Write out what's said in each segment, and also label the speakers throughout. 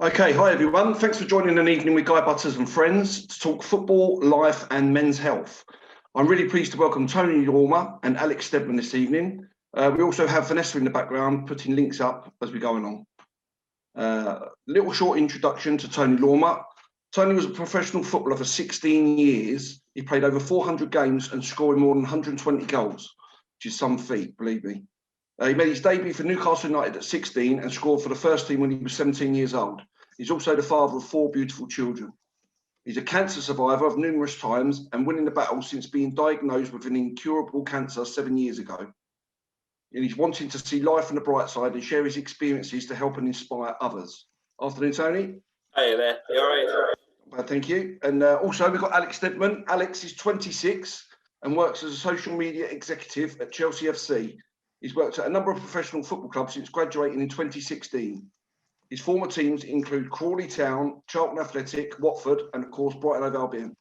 Speaker 1: Okay, hi everyone. Thanks for joining an evening with Guy Butters and friends to talk football, life and men's health. I'm really pleased to welcome Tony Lawmer and Alex Stedman this evening. We also have Vanessa in the background putting links up as we go along. Little short introduction to Tony Lawmer. Tony was a professional footballer for 16 years. He played over 400 games and scored more than 120 goals, which is some feat, believe me. He made his debut for Newcastle United at 16 and scored for the first team when he was 17 years old. He's also the father of 4 beautiful children. He's a cancer survivor of numerous times and winning the battle since being diagnosed with an incurable cancer 7 years ago. And he's wanting to see life on the bright side and share his experiences to help and inspire others. Afternoon, Tony.
Speaker 2: Hey there. You all right?
Speaker 1: Thank you. And also we've got Alex Stedman. Alex is 26 and works as a social media executive at Chelsea FC. He's worked at a number of professional football clubs since graduating in 2016. His former teams include Crawley Town, Charlton Athletic, Watford, and of course Brighton Hove Albion.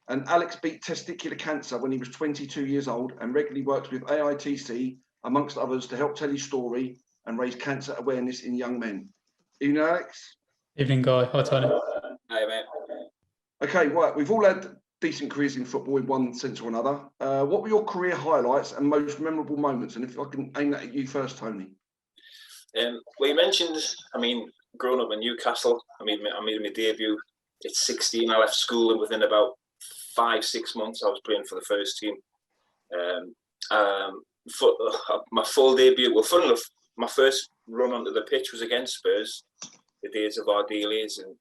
Speaker 1: And Alex beat testicular cancer when he was 22 years old and regularly works with AITC, amongst others, to help tell his story and raise cancer awareness in young men. Evening, Alex.
Speaker 3: Evening, Guy. Hi, Tony.
Speaker 2: Hey, mate.
Speaker 1: Okay, right. We've all had decent careers in football in one sense or another. What were your career highlights and most memorable moments? And if I can aim that at you first, Tony.
Speaker 2: Well, you mentioned, growing up in Newcastle, I made my debut at 16. I left school and within about 5-6 months I was playing for the first team. My full debut, well, fun enough, my first run onto the pitch was against Spurs, the days of Ardelias and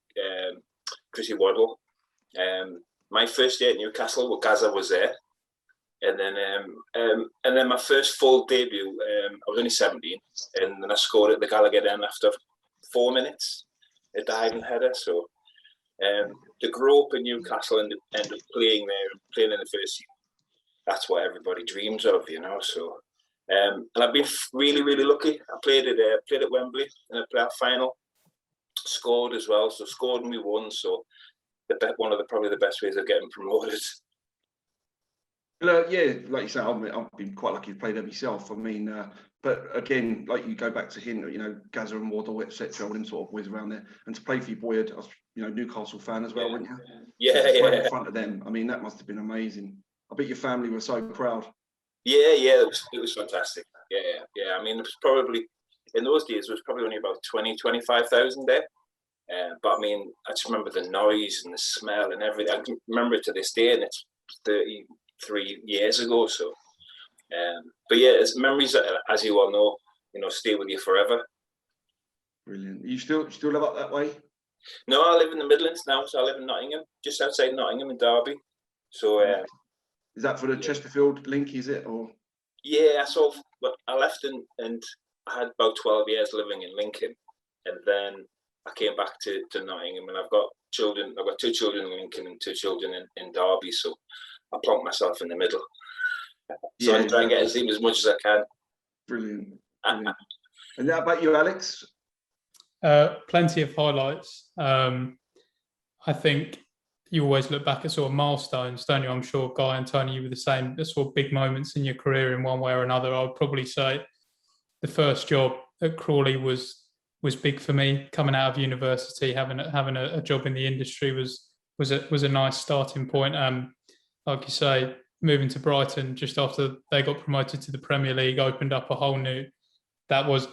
Speaker 2: Chrissy Waddle. My first year at Newcastle, well, Gaza was there, and then my first full debut, I was only 17, and then I scored at the Gallagher Den after 4 minutes, a diving header. So to grow up in Newcastle and end up playing there and playing in the first team, that's what everybody dreams of, you know. So and I've been really, really lucky. I played at Wembley in a playoff final, scored as well. So scored and we won. So probably the best ways of getting promoted.
Speaker 1: Yeah, like you say, I've been quite lucky to play there myself. But again, like you go back to him, you know, Gaza and Waddle, etc., all them sort of boys around there, and to play for your boy, I was, Newcastle fan as well, weren't you?
Speaker 2: Yeah,
Speaker 1: so
Speaker 2: yeah.
Speaker 1: In front of them, that must have been amazing. I bet your family were so proud.
Speaker 2: Yeah, it was fantastic. Yeah. It was probably, in those days, it was probably only about 25,000 there. But I just remember the noise and the smell and everything. I can remember it to this day, and it's 33 years ago. So, but yeah, it's memories that, as you all know, stay with you forever.
Speaker 1: Brilliant. You still live up that way?
Speaker 2: No, I live in the Midlands now. So I live in Nottingham, just outside Nottingham in Derby. So,
Speaker 1: is that for the Chesterfield link? Is it or?
Speaker 2: Yeah, but I left and I had about 12 years living in Lincoln, and then I came back to Nottingham, and I've got children. I've got 2 children in Lincoln and 2 children in Derby, so I plonk myself in the middle. So I try and get as much as I can.
Speaker 1: Brilliant. And how about you, Alex?
Speaker 3: Plenty of highlights. I think you always look back at sort of milestones, don't you? I'm sure Guy and Tony, you were the same. The sort of big moments in your career in one way or another. I would probably say the first job at Crawley was big for me. Coming out of university, having a job in the industry was a nice starting point. Like you say, moving to Brighton just after they got promoted to the Premier League opened up a whole new. That was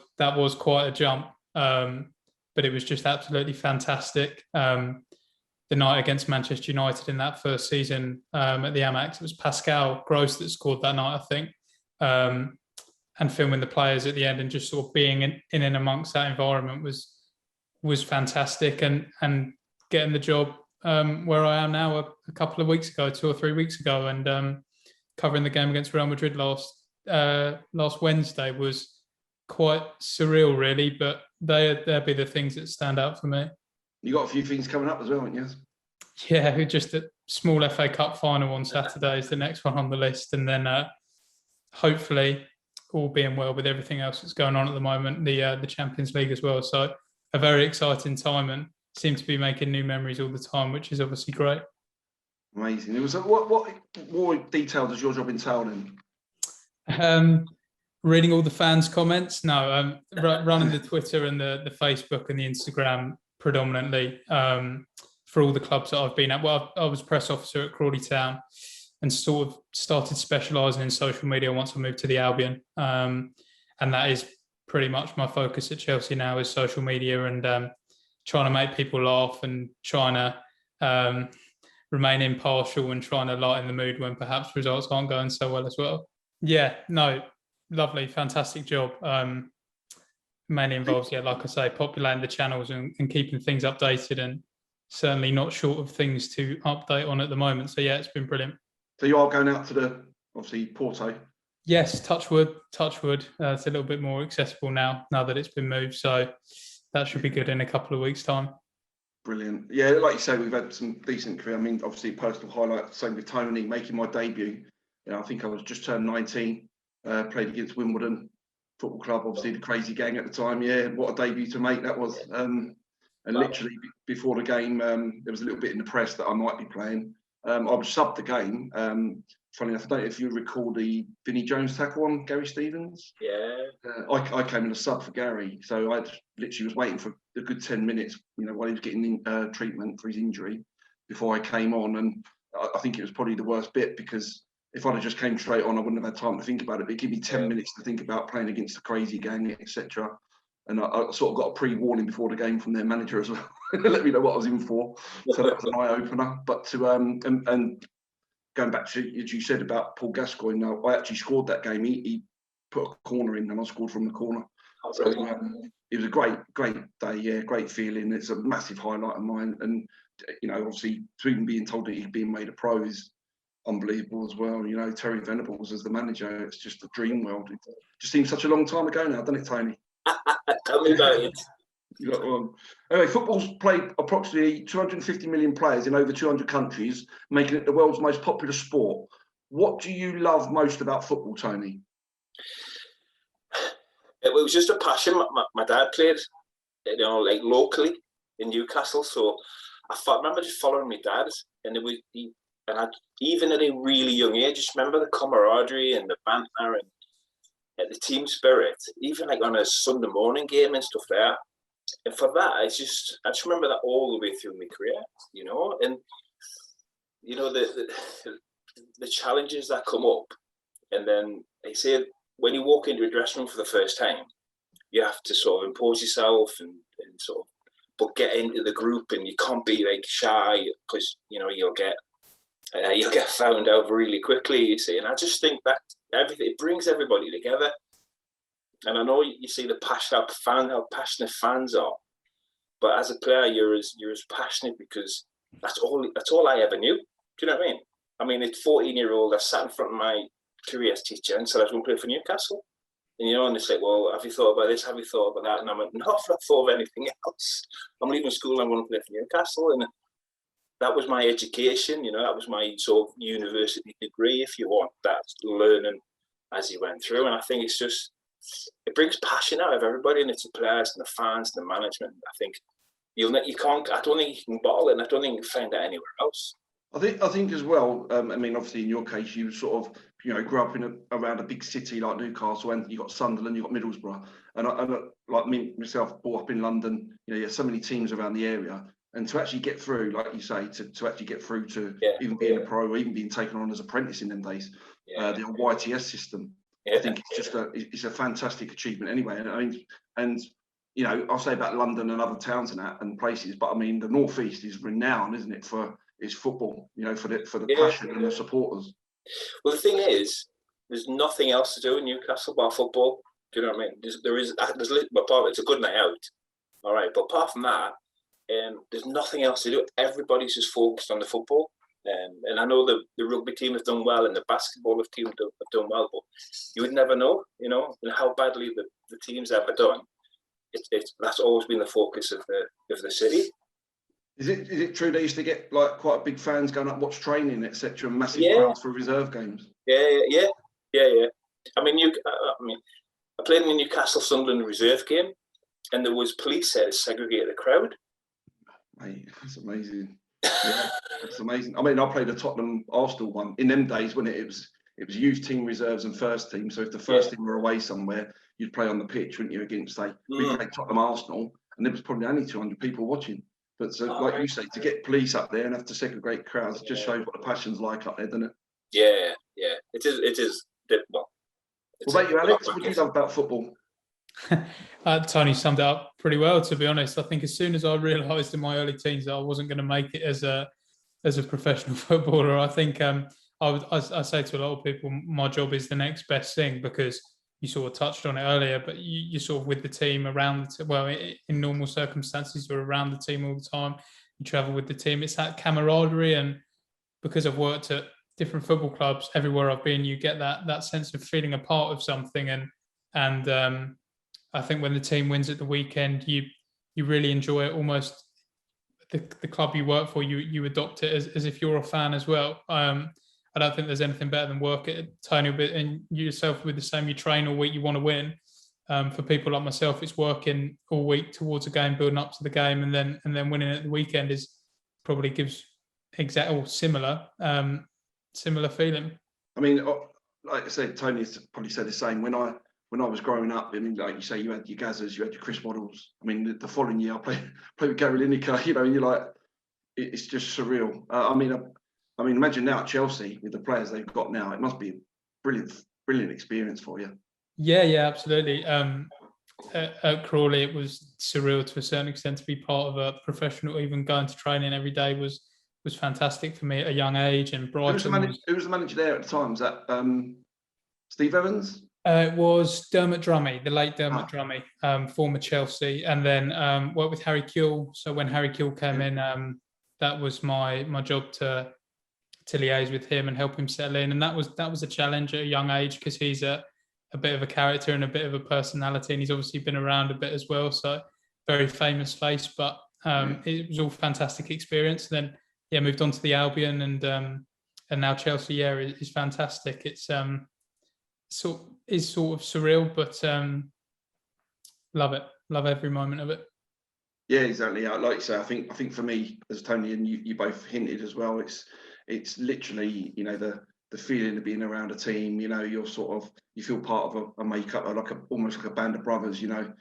Speaker 3: quite a jump, but it was just absolutely fantastic. The night against Manchester United in that first season at the Amex, it was Pascal Gross that scored that night, I think. And filming the players at the end and just sort of being in and amongst that environment was fantastic. And getting the job where I am now a couple of weeks ago, 2 or 3 weeks ago, and covering the game against Real Madrid last Wednesday was quite surreal, really. But they'll be the things that stand out for me.
Speaker 1: You got a few things coming up as well, haven't you?
Speaker 3: Yeah, just a small FA Cup final on Saturday is the next one on the list, and then hopefully, all being well with everything else that's going on at the moment, the Champions League as well. So a very exciting time, and seem to be making new memories all the time, which is obviously great.
Speaker 1: Amazing. It was what more detail does your job entail then?
Speaker 3: Reading all the fans' comments. No, running the Twitter and the Facebook and the Instagram predominantly for all the clubs that I've been at. Well, I was press officer at Crawley Town and sort of started specialising in social media once I moved to the Albion. And that is pretty much my focus at Chelsea now, is social media and trying to make people laugh and trying to remain impartial and trying to lighten the mood when perhaps results aren't going so well as well. Yeah, no, lovely, fantastic job. Mainly involves, like I say, populating the channels and keeping things updated, and certainly not short of things to update on at the moment. So yeah, it's been brilliant.
Speaker 1: So you are going out to the, obviously, Porto?
Speaker 3: Yes, touch wood. It's a little bit more accessible now that it's been moved. So that should be good in a couple of weeks' time. Brilliant.
Speaker 1: Yeah, like you say, we've had some decent career. I mean, obviously, personal highlight, same with Tony, making my debut. I think I was just turned 19, played against Wimbledon Football Club, obviously the crazy gang at the time. Yeah, what a debut to make that was. And literally before the game, there was a little bit in the press that I might be playing. I was subbed the game. Funny enough, I don't know if you recall the Vinnie Jones tackle on Gary Stevens.
Speaker 2: Yeah.
Speaker 1: I came in a sub for Gary, so I literally was waiting for a good 10 minutes, while he was getting treatment for his injury before I came on. And I think it was probably the worst bit, because if I'd have just came straight on, I wouldn't have had time to think about it. But it gave me 10 minutes to think about playing against the crazy gang, etc. And I sort of got a pre-warning before the game from their manager as well. Let me know what I was in for. So that was an eye-opener. But to and going back to what you said about Paul Gascoigne, I actually scored that game. He put a corner in and I scored from the corner. So it was a great day. Yeah, great feeling. It's a massive highlight of mine. And obviously, to even being told that he's being made a pro is unbelievable as well. Terry Venables as the manager, it's just a dream world. It just seems such a long time ago now, doesn't it, Tony?
Speaker 2: Tell me about it.
Speaker 1: Anyway, football's played approximately 250 million players in over 200 countries, making it the world's most popular sport. What do you love most about football, Tony?
Speaker 2: It was just a passion. My dad played, like locally in Newcastle, so I remember just following my dad, and even at a really young age, just remember the camaraderie and the banter and the team spirit, even like on a Sunday morning game and stuff there. And for that, I just remember that all the way through my career, and the challenges that come up, and then they say when you walk into a dressing room for the first time, you have to sort of impose yourself and sort of, but get into the group, and you can't be like shy, because you'll get found out really quickly, you see. And I just think that everything, it brings everybody together. And I know you see the passion, how passionate fans are, but as a player, you're as passionate, because that's all I ever knew. Do you know what I mean? I mean, it's 14-year-old. I sat in front of my careers teacher and said I was going to play for Newcastle. And and they say, well, have you thought about this? Have you thought about that? And I went, no, I've not thought of anything else. I'm leaving school. I'm going to play for Newcastle. And that was my education. That was my sort of university degree, if you want, that learning as you went through. And I think it brings passion out of everybody, and it's the players and the fans and the management. I think I don't think you can bottle it, and I don't think you can find that anywhere else.
Speaker 1: I think as well. I mean, obviously in your case, you sort of grew up around a big city like Newcastle, and you got Sunderland, you got Middlesbrough, and I like me myself, brought up in London. You have so many teams around the area, and to actually get through, like you say, to actually get through to even being a pro, or even being taken on as apprentice in them days, the old YTS system. I think it's just it's a fantastic achievement anyway. And I mean, I'll say about London and other towns and places, but I mean, the North East is renowned, isn't it, for its football, for the passion and the supporters.
Speaker 2: Well, the thing is, there's nothing else to do in Newcastle but football. Do you know what I mean? It's a good night out, all right, but apart from that, there's nothing else to do. Everybody's just focused on the football. And I know the rugby team have done well, and the basketball team have done well, but you would never know, and how badly the team's ever done. That's always been the focus of the city.
Speaker 1: Is it true they used to get like quite big fans going up watch training, etc., and massive crowds for reserve games?
Speaker 2: Yeah. I mean, I played in the Newcastle Sunderland reserve game, and there was police there to segregate the crowd.
Speaker 1: Mate, that's amazing. Yeah, it's amazing. I mean, I played the Tottenham Arsenal one in them days when it was youth team reserves and first team. So if the first team were away somewhere, you'd play on the pitch, wouldn't you? Against we played Tottenham Arsenal, and there was probably only 200 people watching. But like you say, to get police up there and have to segregate crowds, it just shows what the passion's like up there, doesn't it?
Speaker 2: Yeah, it is. Well,
Speaker 1: what about you, Alex? What do you love about football?
Speaker 3: Tony summed it up pretty well, to be honest. I think as soon as I realised in my early teens that I wasn't going to make it as a professional footballer, I think I say to a lot of people, my job is the next best thing, because you sort of touched on it earlier, but you're sort of with the team around in normal circumstances, you're around the team all the time. You travel with the team. It's that camaraderie, and because I've worked at different football clubs everywhere I've been, you get that sense of feeling a part of something, and I think when the team wins at the weekend, you really enjoy it. Almost the club you work for, you adopt it as if you're a fan as well. I don't think there's anything better than work at Tony, and you yourself with the same. You train all week, you want to win. For people like myself, it's working all week towards a game, building up to the game, and then winning at the weekend probably gives exact or similar feeling.
Speaker 1: I mean, like I said, Tony's probably said the same. When I was growing up, I mean, like you say, you had your Gazzers, you had your Chris Waddles. I mean, the following year I played with Gary Lineker. You know, you're like, it's just surreal. I mean, imagine now at Chelsea with the players they've got now. It must be a brilliant experience for you.
Speaker 3: Yeah, absolutely. At Crawley, it was surreal to a certain extent to be part of a professional. Even going to training every day was fantastic for me at a young age. And Brighton.
Speaker 1: Who was the manager there at the time? Was that Steve Evans?
Speaker 3: It was Dermot Drummey, the late Dermot Drummey, former Chelsea, and then worked with Harry Kewell. So when Harry Kewell came in, that was my job to liaise with him and help him settle in. And that was a challenge at a young age, because he's a bit of a character and a bit of a personality, and he's obviously been around a bit as well. So very famous face, but it was all fantastic experience. And then moved on to the Albion, and now Chelsea. Yeah, is fantastic. It's sort of surreal, but love every moment of it.
Speaker 1: Yeah, exactly. Like you say, I think for me, as Tony and you both hinted as well, it's literally, you know, the feeling of being around a team. You know, you feel part of a makeup, almost like a band of brothers. You know,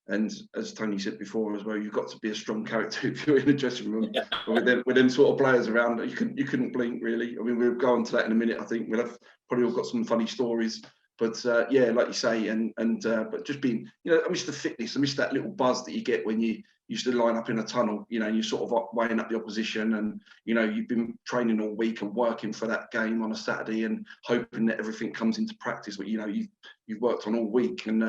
Speaker 1: and as Tony said before as well, you've got to be a strong character if you're in the dressing room with them sort of players around. You couldn't blink, really. I mean, we'll go on to that in a minute. I think we'll have probably all got some funny stories. But like you say, but just being, you know, I miss the fitness. I miss that little buzz that you get when you used to line up in a tunnel, you know, and you're sort of weighing up the opposition, and, you know, you've been training all week and working for that game on a Saturday and hoping that everything comes into practice. But, you know, you've worked on all week, and,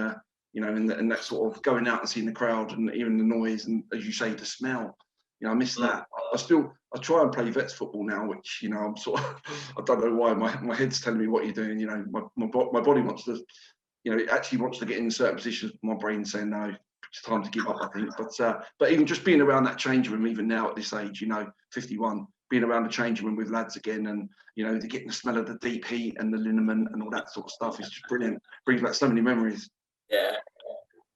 Speaker 1: you know, and that sort of going out and seeing the crowd and even the noise, and, as you say, the smell. You know, I miss that. I try and play vets football now, which, you know, I'm sort of, I don't know why my head's telling me what you're doing. You know, my body wants to, you know, it actually wants to get in certain positions. My brain's saying no, it's time to give up, I think. But even just being around that changing room, even now at this age, you know, 51, being around the changing room with lads again, and, you know, getting the smell of the deep heat and the liniment and all that sort of stuff is just brilliant. Brings back so many memories.
Speaker 2: Yeah.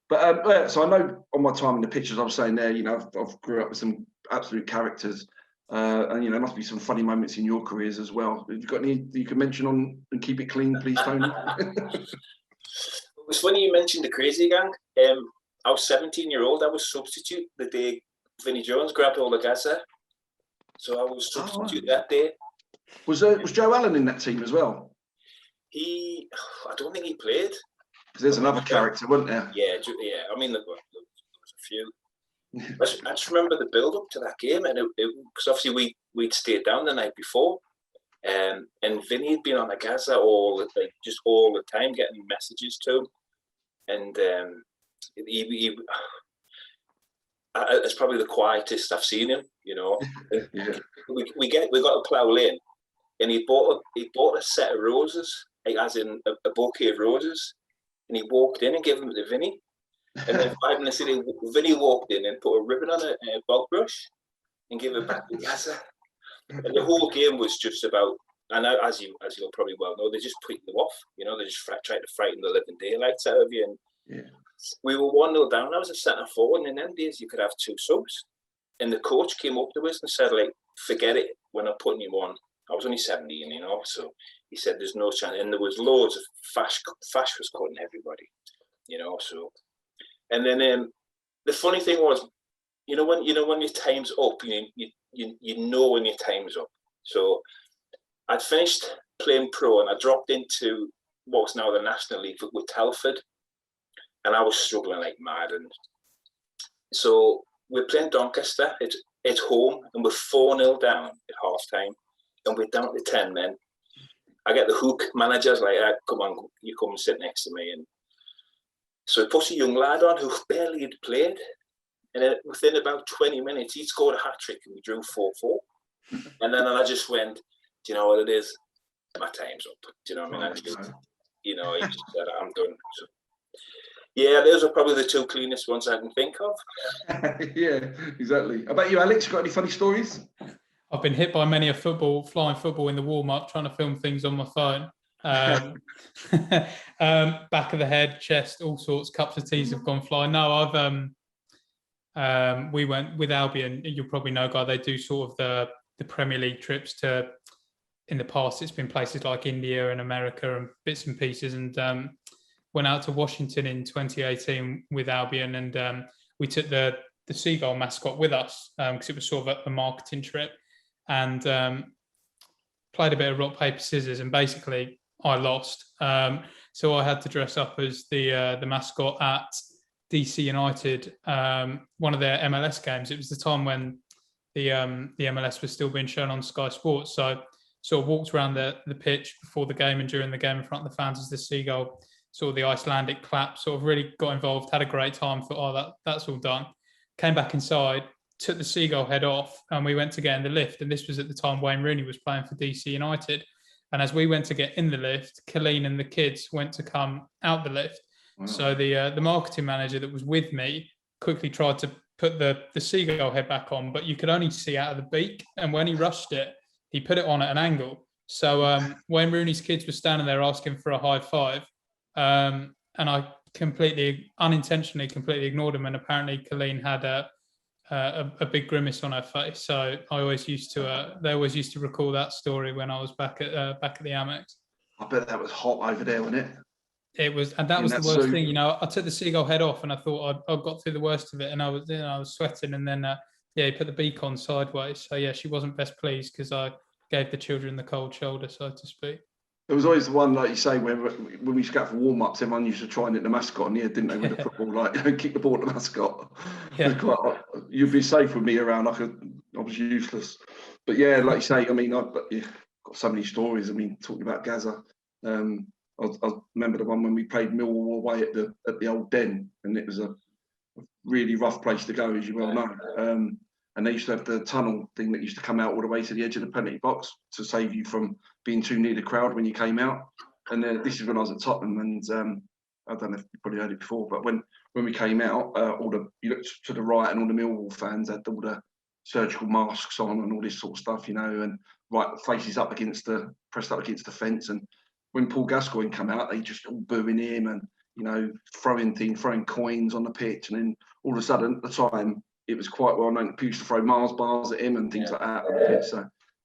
Speaker 1: But so I know on my time in the pictures, I was saying there, you know, I've grew up with some absolute characters, and, you know, there must be some funny moments in your careers as well. Have you got any you can mention on and keep it clean, please, Tony?
Speaker 2: It was funny you mentioned the Crazy Gang. I was 17-year-old. I was substitute the day Vinnie Jones grabbed all the Gaza, so I was substitute that day.
Speaker 1: Was Joe Allen in that team as well?
Speaker 2: I don't think he played.
Speaker 1: Because there's another character, wasn't there?
Speaker 2: Yeah. I mean, there was a few. I just remember the build-up to that game, and because obviously we'd stayed down the night before, and Vinny had been on the Gaza all the time, getting messages to him, and it's probably the quietest I've seen him. You know,
Speaker 1: Yeah.
Speaker 2: we got to Plough Lane, and he bought a set of roses, like, as in a bouquet of roses. And he walked in and gave them to Vinny. And then 5 minutes later, Vinny walked in and put a ribbon on a bog brush and gave it back to Gaza. And the whole game was just about, and as you'll probably well know, they're just putting you off. You know, they're just trying to frighten the living daylights out of you. And we were 1-0 down. I was a centre forward, and in them days you could have 2 subs. And the coach came up to us and said, like, forget it, we're not putting you on. I was only 17, you know, so he said there's no chance. And there was loads of Fash was cutting everybody, you know. So, and then the funny thing was, when your time's up, you know when your time's up. So I'd finished playing pro and I dropped into what's now the National League with Telford, and I was struggling like mad. And so we're playing Doncaster. It's home, and we're 4-0 down at half time, and we're down to 10 men. I get the hook. Manager's like, come on, you come and sit next to me. And so he puts a young lad on who barely had played. And then within about 20 minutes, he scored a hat-trick and we drew 4-4. And then I just went, do you know what it is? My time's up. Do you know what I mean? He just said, I'm done. So, yeah, those are probably the two cleanest ones I can think of.
Speaker 1: Yeah, exactly. How about you, Alex? Got any funny stories?
Speaker 3: I've been hit by many a flying football in the warm-up, trying to film things on my phone. Back of the head, chest, all sorts. Cups of teas have gone flying. No, we went with Albion. You'll probably know, Guy. They do sort of the Premier League trips to. In the past, it's been places like India and America and bits and pieces. And went out to Washington in 2018 with Albion, and we took the seagull mascot with us because it was sort of a marketing trip, and played a bit of rock paper scissors, and basically I lost. So I had to dress up as the mascot at DC United, one of their MLS games. It was the time when the MLS was still being shown on Sky Sports. So sort of walked around the pitch before the game and during the game in front of the fans as the seagull, sort of the Icelandic clap, sort of really got involved, had a great time, thought, that's all done. Came back inside, took the seagull head off, and we went to get in the lift. And this was at the time Wayne Rooney was playing for DC United. And as we went to get in the lift, Colleen and the kids went to come out the lift. Wow. So the marketing manager that was with me quickly tried to put the seagull head back on, but you could only see out of the beak. And when he rushed it, he put it on at an angle. So Wayne Rooney's kids were standing there asking for a high five. And I unintentionally completely ignored him. And apparently Colleen had a big grimace on her face. So they always used to recall that story when I was back at the Amex.
Speaker 1: I bet that was hot over there, wasn't it?
Speaker 3: It was, and that was the worst thing. I took the seagull head off, and I thought I got through the worst of it, and I was sweating, and then he put the beak on sideways. So yeah, she wasn't best pleased because I gave the children the cold shoulder, so to speak.
Speaker 1: There was always the one, like you say, when we used to go for warm-ups, everyone used to try and hit the mascot in the head, didn't they, with the football, like, kick the ball at the mascot. Yeah. You'd be safe with me around. I was useless. But yeah, like you say, I mean, I've got so many stories. I mean, talking about Gaza, I remember the one when we played Millwall away at the old Den, and it was a really rough place to go, as you well know. And they used to have the tunnel thing that used to come out all the way to the edge of the penalty box to save you from being too near the crowd when you came out. And this is when I was at Tottenham, and I don't know if you probably heard it before, but when we came out, you looked to the right, and all the Millwall fans had all the surgical masks on and all this sort of stuff, and faces up pressed up against the fence. And when Paul Gascoigne came out, they just all booing him and throwing coins on the pitch. And then all of a sudden, at the time, it was quite well known that people used to throw Mars bars at him and things like that on the pitch.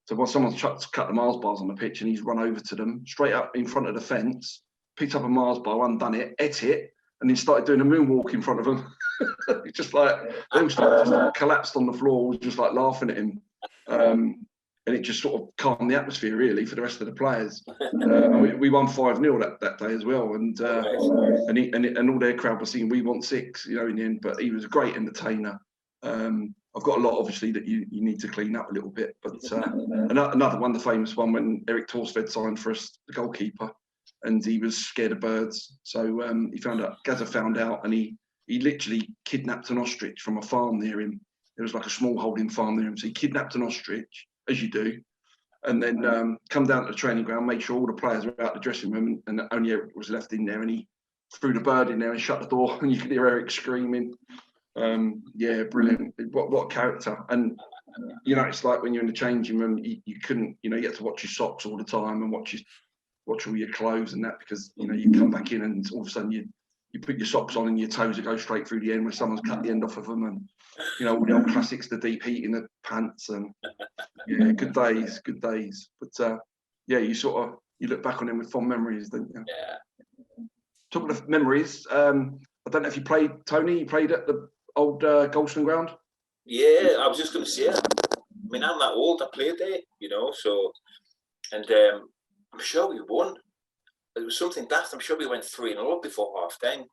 Speaker 1: So when someone's tried to cut the Mars bars on the pitch, and he's run over to them straight up in front of the fence, picked up a Mars bar, undone it, ate it, and then started doing a moonwalk in front of them. It's just like they all just collapsed on the floor, just like laughing at him. And it just sort of calmed the atmosphere really for the rest of the players. We won 5-0 that day as well, and all their crowd was singing "We Want 6," in the end. But he was a great entertainer. I've got a lot, obviously, that you need to clean up a little bit. But another one, the famous one, when Eric Torsved signed for us, the goalkeeper, and he was scared of birds. So Gaza found out, and he literally kidnapped an ostrich from a farm near him. There was like a small holding farm near him. So he kidnapped an ostrich, as you do, and then come down to the training ground, make sure all the players were out the dressing room, and only Eric was left in there, and he threw the bird in there and shut the door, and you could hear Eric screaming. Brilliant. What a character. And it's like when you're in the changing room, you couldn't, you had to watch your socks all the time and watch all your clothes and that, because you come back in and all of a sudden you put your socks on and your toes go straight through the end when someone's cut the end off of them, and all the old classics, the deep heat in the pants, and good days. But you look back on them with fond memories, don't you?
Speaker 2: Yeah.
Speaker 1: Talking of memories, I don't know if you played, Tony. You played at the old Golston ground?
Speaker 2: Yeah, I was just going to say. I mean, I'm that old. I played there, you know. So, and I'm sure we won. It was something daft. I'm sure we went 3-0 before half time.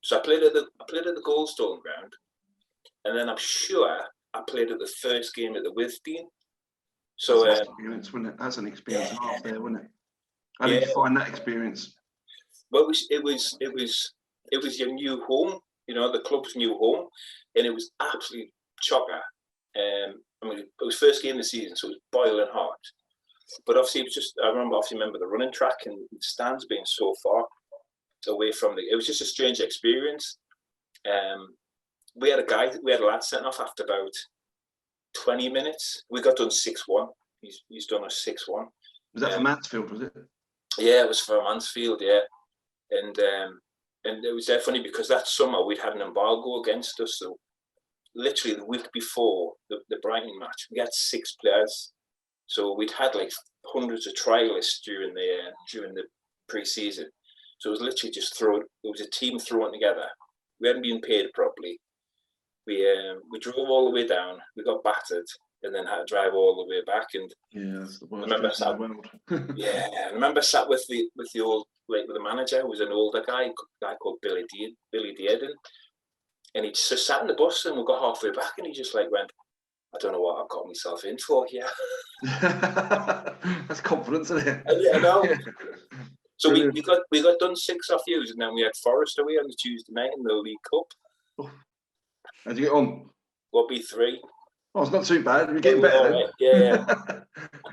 Speaker 2: So I played at the Goldstone ground, and then I'm sure I played at the first game at the Withdean. So
Speaker 1: that's an experience, wasn't it? That's an experience and a half there, wasn't it? How did you find that experience?
Speaker 2: Well, it was your new home, you know, the club's new home, and it was absolutely chocker. I mean, it was first game of the season, so it was boiling hot. But obviously, it was just, I remember the running track and the stands being so far away from it was just a strange experience. We had a lad sent off after about 20 minutes. We got done 6-1. He's done a 6-1.
Speaker 1: Was that for Mansfield, was it?
Speaker 2: Yeah, it was for Mansfield, yeah. And it was funny because that summer we'd had an embargo against us. So literally the week before the Brighton match, we had 6 players. So we'd had like hundreds of trialists during the pre-season. So it was literally just it was a team thrown together. We hadn't been paid properly. We drove all the way down. We got battered, and then had to drive all the way back. And
Speaker 1: yeah, that's the worst
Speaker 2: in the
Speaker 1: world.
Speaker 2: I remember sat with the old, like, with the manager, who was an older guy called Billy Dearden, and he just sat in the bus, and we got halfway back, and he just like went, "I don't know what I've got myself in for here."
Speaker 1: That's confidence, isn't it?
Speaker 2: Yeah, I know. So we got done 6 off you, and then we had Forest away on the Tuesday night in the League Cup.
Speaker 1: How'd you get on?
Speaker 2: What, be 3?
Speaker 1: Oh, it's not too bad. You're getting better.
Speaker 2: Right. Yeah.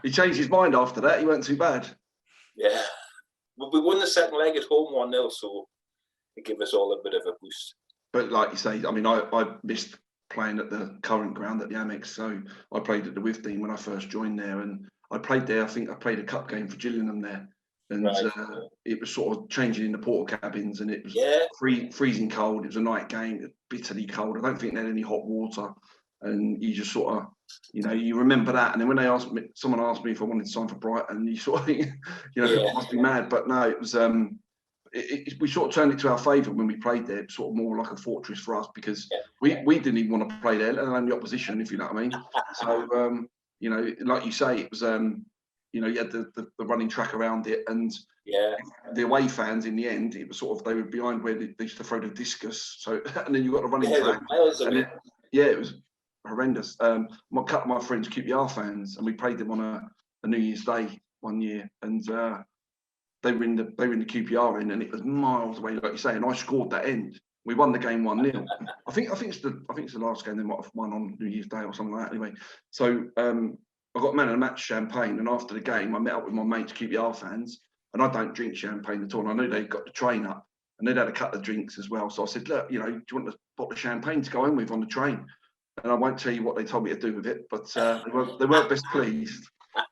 Speaker 1: He changed his mind after that. He weren't too bad.
Speaker 2: Yeah. But we won the second leg at home 1-0, so it gave us all a bit of a boost.
Speaker 1: But like you say, I mean, I missed playing at the current ground at the Amex, so I played at the Withdean when I first joined there, and I played there. I think I played a cup game for Gillingham there, and it was sort of changing in the porter cabins, and it was freezing cold. It was a night game, bitterly cold. I don't think they had any hot water, and you just sort of, you know, you remember that. And then when someone asked me if I wanted to sign for Brighton, you sort of think, you know, I must be mad. But no, it was. We sort of turned it to our favour when we played there. It was sort of more like a fortress for us because we didn't even want to play there, let alone the opposition, if you know what I mean. So, you know, like you say, it was, you know, you had the running track around it, and the away fans in the end, it was sort of, they were behind where they used to throw the discus. So, and then you got the running track. It was horrendous. A couple of my friends, QPR fans, and we played them on a New Year's Day one year, and they were in the QPR end, and it was miles away, like you say. And I scored that end. We won the game 1-0. I think it's the last game they might have won on New Year's Day or something like that. Anyway, so I got man of the match champagne, and after the game, I met up with my mates, QPR fans, and I don't drink champagne at all. And I knew they'd got the train up, and they'd had a couple of drinks as well. So I said, look, you know, do you want a bottle of champagne to go in with on the train? And I won't tell you what they told me to do with it, but they weren't best pleased.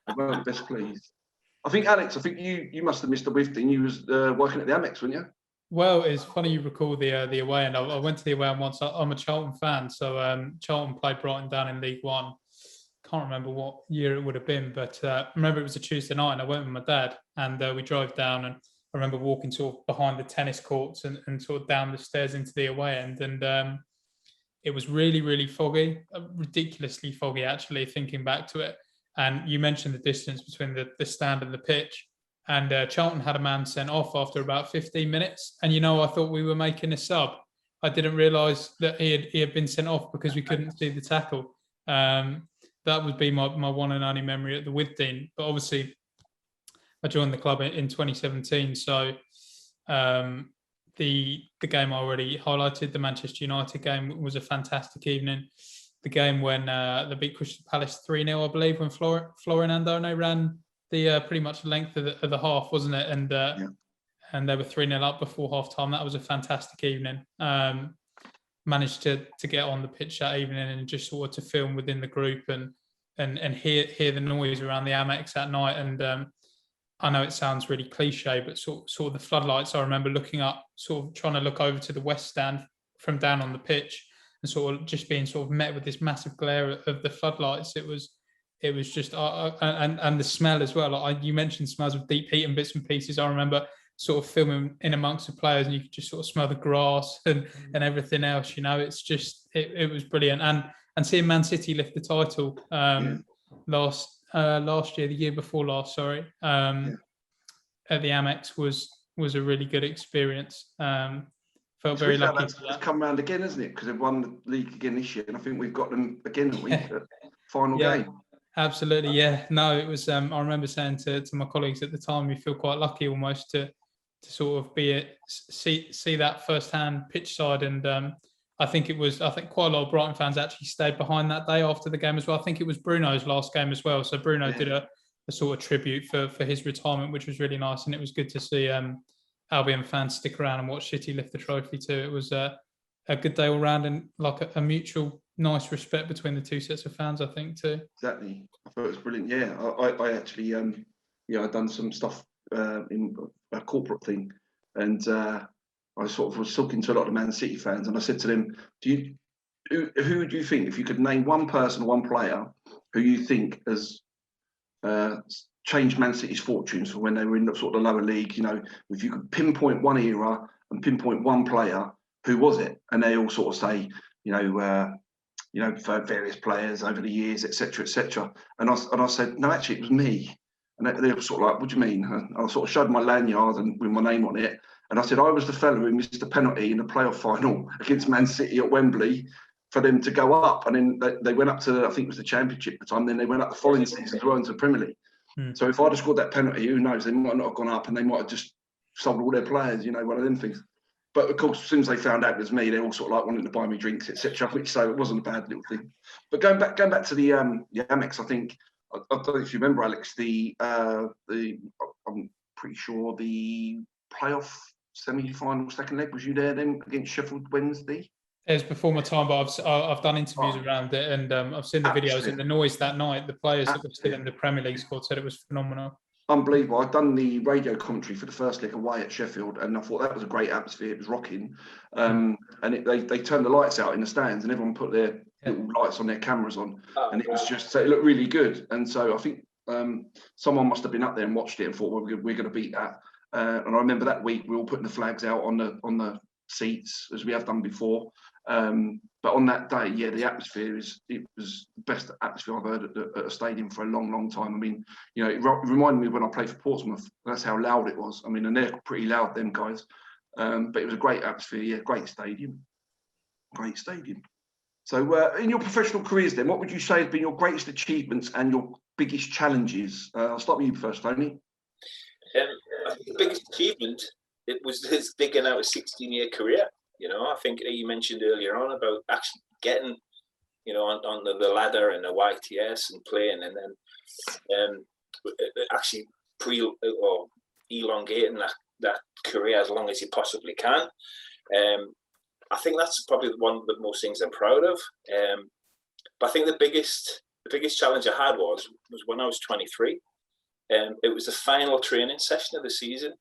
Speaker 1: They weren't best pleased. I think, Alex, you must have missed the Withdean. You was working at the Amex, weren't you?
Speaker 3: Well, it's funny you recall the away end. I went to the away end once. I'm a Charlton fan, so Charlton played Brighton down in League One. Can't remember what year it would have been, but I remember it was a Tuesday night, and I went with my dad, and we drove down, and I remember walking sort of behind the tennis courts and sort of down the stairs into the away end, and it was really, really foggy, ridiculously foggy, actually, thinking back to it. And you mentioned the distance between the stand and the pitch. And Charlton had a man sent off after about 15 minutes. And, you know, I thought we were making a sub. I didn't realise that he had been sent off because we couldn't see the tackle. That would be my one and only memory at the Withdean. But obviously, I joined the club in 2017. So the game I already highlighted, the Manchester United game, was a fantastic evening. The game when they beat Crystal Palace 3-0, I believe, when Florian Andone ran the pretty much the length of the half, wasn't it? And and they were 3-0 up before half time. That was a fantastic evening. Managed to get on the pitch that evening and just sort of to film within the group and hear the noise around the Amex that night. And I know it sounds really cliche, but sort of the floodlights, I remember looking up, sort of trying to look over to the west stand from down on the pitch, and sort of just being sort of met with this massive glare of the floodlights. It was just and the smell as well. Like you mentioned smells of deep heat and bits and pieces. I remember sort of filming in amongst the players, and you could just sort of smell the grass and everything else. You know, it's just it was brilliant. And seeing Man City lift the title last year, the year before last, sorry, at the Amex was a really good experience. Felt very lucky.
Speaker 1: It's come round again, isn't it? Because they've won the league again this year, and I think we've got them again a week at final game.
Speaker 3: Absolutely, yeah. No, it was. I remember saying to my colleagues at the time, we feel quite lucky almost to sort of see that firsthand pitch side, and I think quite a lot of Brighton fans actually stayed behind that day after the game as well. I think it was Bruno's last game as well, so Bruno did a sort of tribute for his retirement, which was really nice, and it was good to see Albion fans stick around and watch City lift the trophy too. It was a good day all round, and like a mutual nice respect between the two sets of fans, I think too.
Speaker 1: Exactly, I thought it was brilliant. Yeah, I actually I'd done some stuff in a corporate thing, and I sort of was talking to a lot of Man City fans, and I said to them, who do you think, if you could name one person, one player who you think has changed Man City's fortunes for when they were in the sort of the lower league, you know, if you could pinpoint one era and pinpoint one player, who was it? And they all sort of say, for various players over the years, etc., etc. And I said, no, actually, it was me. And they were sort of like, what do you mean? And I sort of showed my lanyard and with my name on it. And I said, I was the fellow who missed the penalty in the playoff final against Man City at Wembley for them to go up. And then they went up to, I think it was the Championship at the time. Then they went up the following season as well into the Premier League. So if I'd have scored that penalty, who knows? They might not have gone up, and they might have just sold all their players, you know, one of them things. But of course, as soon as they found out it was me, they all sort of like wanted to buy me drinks, etc. Which, so it wasn't a bad little thing. But going back to the Amex, I think, I don't know if you remember, Alex, I'm pretty sure the playoff semi-final second leg, was you there then against Sheffield Wednesday?
Speaker 3: It was before my time, but I've done interviews around it, and I've seen the videos and the noise that night. The players that were still in the Premier League squad said it was phenomenal.
Speaker 1: Unbelievable. I'd done the radio commentary for the first leg away at Sheffield, and I thought that was a great atmosphere. It was rocking. And they turned the lights out in the stands, and everyone put their little lights on their cameras on. And it was just, so it looked really good. And so I think someone must have been up there and watched it and thought, well, we're going to beat that. And I remember that week we were all putting the flags out on the seats, as we have done before. But on that day, the atmosphere was the best atmosphere I've heard at a stadium for a long, long time. I mean, you know, it reminded me when I played for Portsmouth. That's how loud it was. I mean, and they're pretty loud, them guys. But it was a great atmosphere. Great stadium. So, in your professional careers, then, what would you say has been your greatest achievements and your biggest challenges? I'll start with you first, Tony.
Speaker 2: I think the biggest achievement was digging out a 16-year career. You know, I think you mentioned earlier on about actually getting, you know, on the ladder and the YTS and playing, and then actually elongating that career as long as you possibly can. I think that's probably one of the most things I'm proud of. But I think the biggest challenge I had was when I was 23. It was the final training session of the season.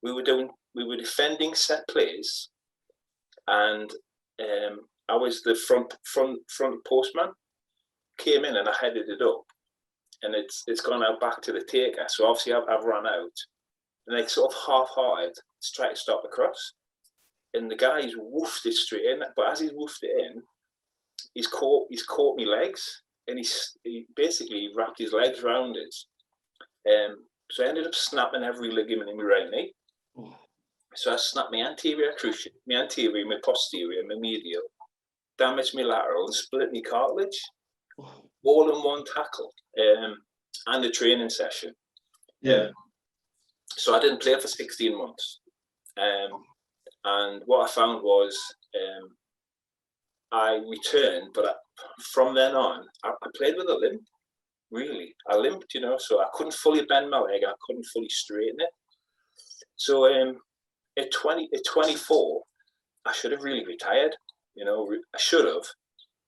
Speaker 2: We were defending set plays, and I was the front postman. Came in and I headed it up, and it's gone out back to the taker. So obviously I've run out, and they sort of half-hearted to try to stop the cross, and the guy's woofed it straight in. But as he's woofed it in, he's caught my legs, and he basically wrapped his legs around it. So I ended up snapping every ligament in my right knee. So I snapped my anterior cruciate, my posterior, my medial, damaged my lateral, and split my cartilage, all in one tackle, and a training session. So I didn't play for 16 months. And what I found was I returned, but from then on, I played with a limp. Really, I limped, you know, so I couldn't fully bend my leg, I couldn't fully straighten it. So at 24, I should have really retired, you know, I should have,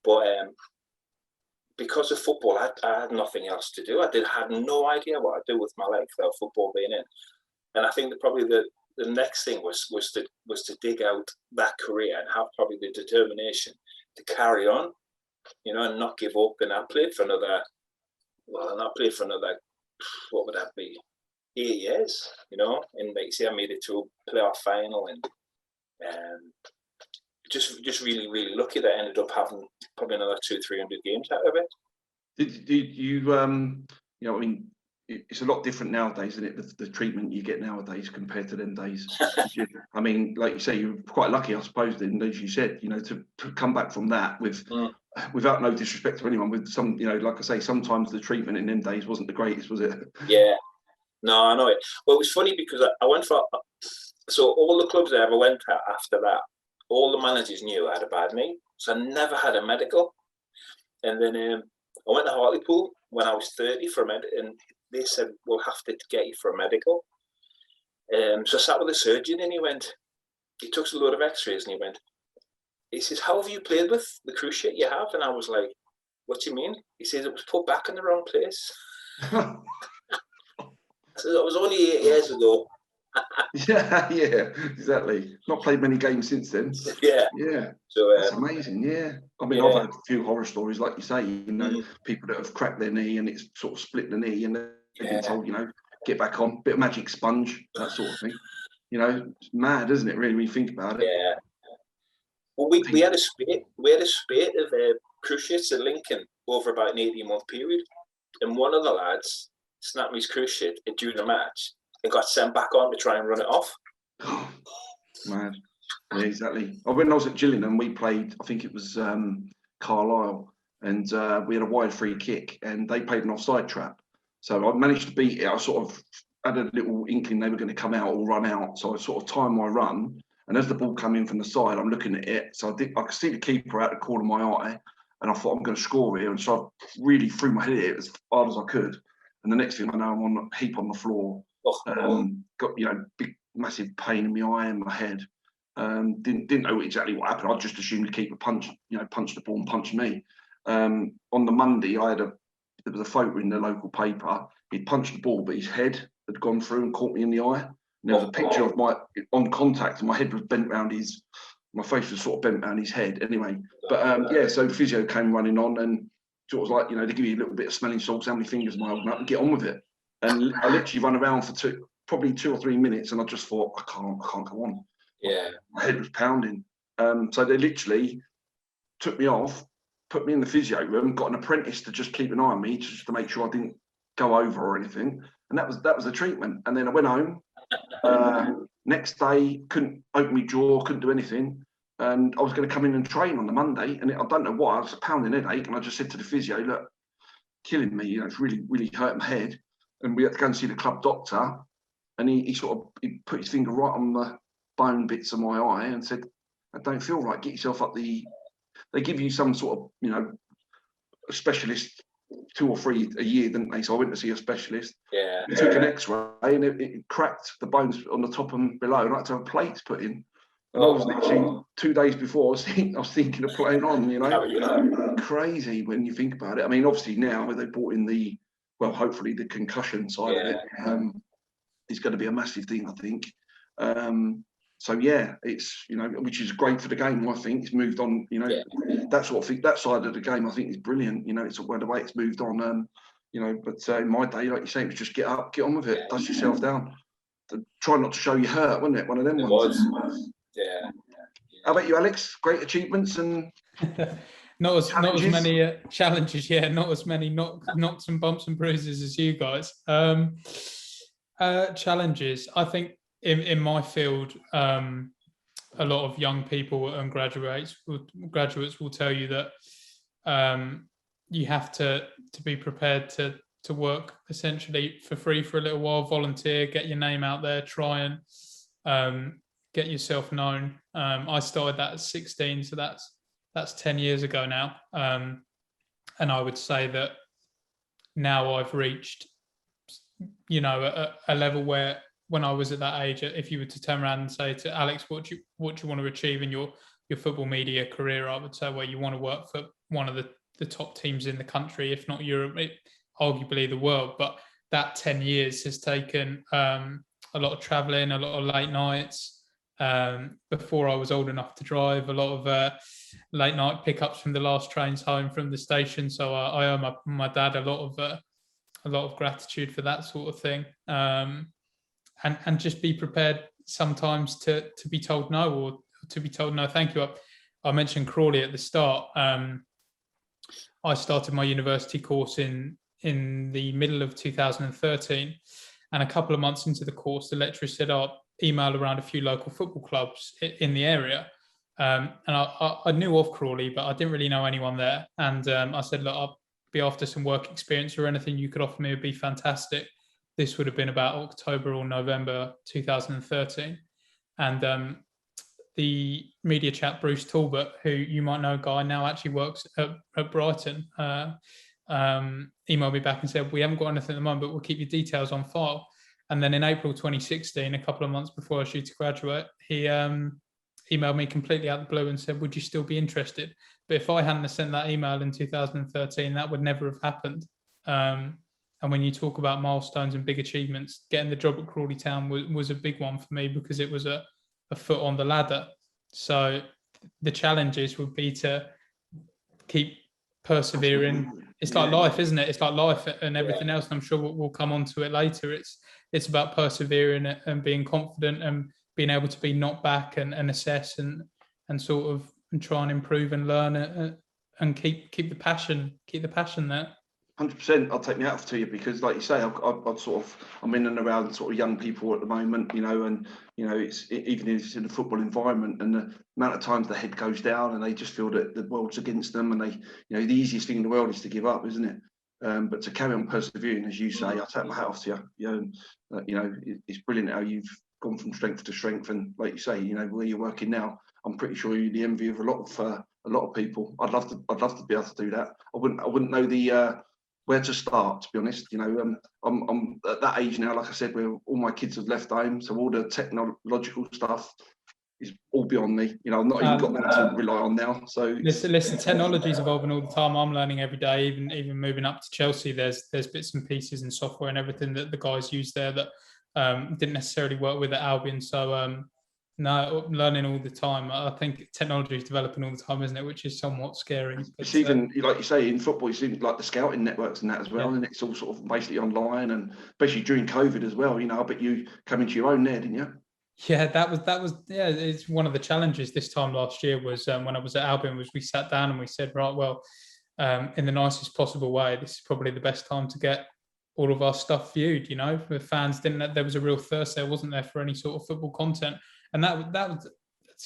Speaker 2: but because of football, I had nothing else to do. I had no idea what I'd do with my life without football being in. And I think that probably the next thing was to dig out that career and have probably the determination to carry on, you know, and not give up. And I played for another, what would that be? 8 years, you know, and like you say, I made it to a playoff final, and just really, really lucky that I ended up having probably another 200-300 games out of it.
Speaker 1: Did you, you know, I mean, it's a lot different nowadays, isn't it? The treatment you get nowadays compared to them days. I mean, like you say, you're quite lucky, I suppose, then, as you said, you know, to come back from that without no disrespect to anyone, with some, you know, like I say, sometimes the treatment in them days wasn't the greatest, was it?
Speaker 2: Yeah. No, I know it. Well, it was funny because I went for, so all the clubs I ever went to after that, all the managers knew I had a bad knee, so I never had a medical. And then I went to Hartlepool when I was 30 for a med, and they said, we'll have to get you for a medical. So I sat with a surgeon, and he took a load of x-rays, and he says, how have you played with the cruciate you have? And I was like, what do you mean? He says, it was put back in the wrong place. So that was only 8 years ago.
Speaker 1: Yeah, exactly. Not played many games since then.
Speaker 2: Yeah. So
Speaker 1: that's amazing. Yeah, I mean, I've had a few horror stories, like you say. You know, people that have cracked their knee and it's sort of split the knee, and they've been told, you know, get back on, bit of magic sponge, that sort of thing. You know, it's mad, isn't it? Really, when you think about it.
Speaker 2: Yeah. Well, we had a spate of cruciates at Lincoln over about an 18-month period, and one of the lads snapped his cruciate during the match and got sent back on to try and run it off.
Speaker 1: Mad. Yeah, exactly. When I was at Gillingham, we played, I think it was Carlisle, and we had a wide free kick, and they played an offside trap. So I managed to beat it. I sort of had a little inkling they were going to come out or run out, so I sort of timed my run. And as the ball came in from the side, I'm looking at it. So I could see the keeper out the corner of my eye, and I thought, I'm going to score here. And so I really threw my head at it as hard as I could. And the next thing I know, I'm on a heap on the floor. Got, you know, big, massive pain in my eye and my head. Didn't know exactly what happened. I just assumed the keeper punched the ball and punched me. On the Monday, there was a photo in the local paper. He'd punched the ball, but his head had gone through and caught me in the eye. And there was a picture of on contact, and my head was bent round my face was sort of bent round his head. Anyway, but so physio came running on, and sort of like, you know, they give you a little bit of smelling salts, how many fingers am I holding up, and get on with it. And I literally run around for probably 2 or 3 minutes, and I just thought, I can't go on.
Speaker 2: Yeah.
Speaker 1: My head was pounding. So they literally took me off, put me in the physio room, got an apprentice to just keep an eye on me, just to make sure I didn't go over or anything. And that was the treatment. And then I went home. Next day, couldn't open my jaw, couldn't do anything. And I was going to come in and train on the Monday, and I don't know why, I was a pounding headache, and I just said to the physio, look, killing me, you know, it's really, really hurt my head. And we had to go and see the club doctor, and he put his finger right on the bone bits of my eye and said, I don't feel right, get yourself up they give you some sort of, you know, a specialist 2 or 3 a year, didn't they? So I went to see a specialist.
Speaker 2: Yeah.
Speaker 1: He took an x-ray, and it cracked the bones on the top and below, and I had to have plates put in. And I was literally 2 days before, I was thinking of playing on, you know. Crazy when you think about it. I mean, obviously now they brought in hopefully the concussion side of it is going to be a massive thing, I think. So yeah, it's, you know, which is great for the game. I think it's moved on. You know, that sort of thing, that side of the game, I think is brilliant. You know, it's the way it's moved on. You know, but in my day, like you say, it was just get up, get on with it, dust yourself down. Try not to show you hurt, wasn't it? One of them ones.
Speaker 2: Yeah.
Speaker 1: How about you, Alex? Great achievements and
Speaker 3: not as many challenges. Yeah, not as many knocks and bumps and bruises as you guys. Challenges. I think in my field, a lot of young people and graduates will tell you that you have to be prepared to work essentially for free for a little while, volunteer, get your name out there, try and get yourself known. I started that at 16, so that's 10 years ago now. And I would say that now I've reached, you know, a level where when I was at that age, if you were to turn around and say to Alex, what do you want to achieve in your football media career, I would say, well, you want to work for one of the top teams in the country, if not Europe, arguably the world. But that 10 years has taken a lot of traveling, a lot of late nights. Before I was old enough to drive, a lot of late night pickups from the last trains home from the station. So I owe my dad a lot a lot of gratitude for that sort of thing, and just be prepared sometimes to be told no, or to be told no, thank you. I mentioned Crawley at the start. I started my university course in the middle of 2013, and a couple of months into the course, the lecturer said, "I'll email around a few local football clubs in the area." And I knew of Crawley, but I didn't really know anyone there. And I said, "Look, I'll be after some work experience, or anything you could offer me would be fantastic." This would have been about October or November 2013. And the media chap, Bruce Talbot, who you might know, Guy, now actually works at Brighton, emailed me back and said, "We haven't got anything at the moment, but we'll keep your details on file." And then in April 2016, a couple of months before I was due to graduate, he emailed me completely out of the blue and said, "Would you still be interested?" But if I hadn't sent that email in 2013, that would never have happened. And when you talk about milestones and big achievements, getting the job at Crawley Town was a big one for me, because it was a foot on the ladder. So the challenges would be to keep persevering. It's like life, isn't it? It's like life and everything else. And I'm sure we'll come on to it later. It's about persevering and being confident and being able to be knocked back and assess and sort of and try and improve and learn and keep the passion there.
Speaker 1: 100%. I'll take my hat off to you, because, like you say, I'm in and around sort of young people at the moment, and it's even if it's in a football environment, and the amount of times the head goes down and they just feel that the world's against them, and they, the easiest thing in the world is to give up, isn't it? But to carry on persevering, as you say, I'll take my hat off to you. It's brilliant how you've gone from strength to strength, and like you say, where you're working now, I'm pretty sure you're the envy of a lot of people. I'd love to be able to do that. I wouldn't know the where to start, to be honest. I'm at that age now, like I said, where all my kids have left home, so all the technological stuff is all beyond me. I've not even got that to rely on now. So
Speaker 3: listen, technology's evolving all the time. I'm learning every day. Even moving up to Chelsea, there's bits and pieces and software and everything that the guys use there that didn't necessarily work with at Albion. So no, learning all the time. I think technology is developing all the time, isn't it? Which is somewhat scary.
Speaker 1: It's even, like you say, in football, it's even like the scouting networks and that as well, and it's all sort of basically online, and especially during COVID as well. I bet you come into your own there, didn't you?
Speaker 3: Yeah, that was it's one of the challenges this time last year was when I was at Albion, was we sat down and we said, right, well, in the nicest possible way, this is probably the best time to get all of our stuff viewed. The fans there was a real thirst there, wasn't there, for any sort of football content. And that's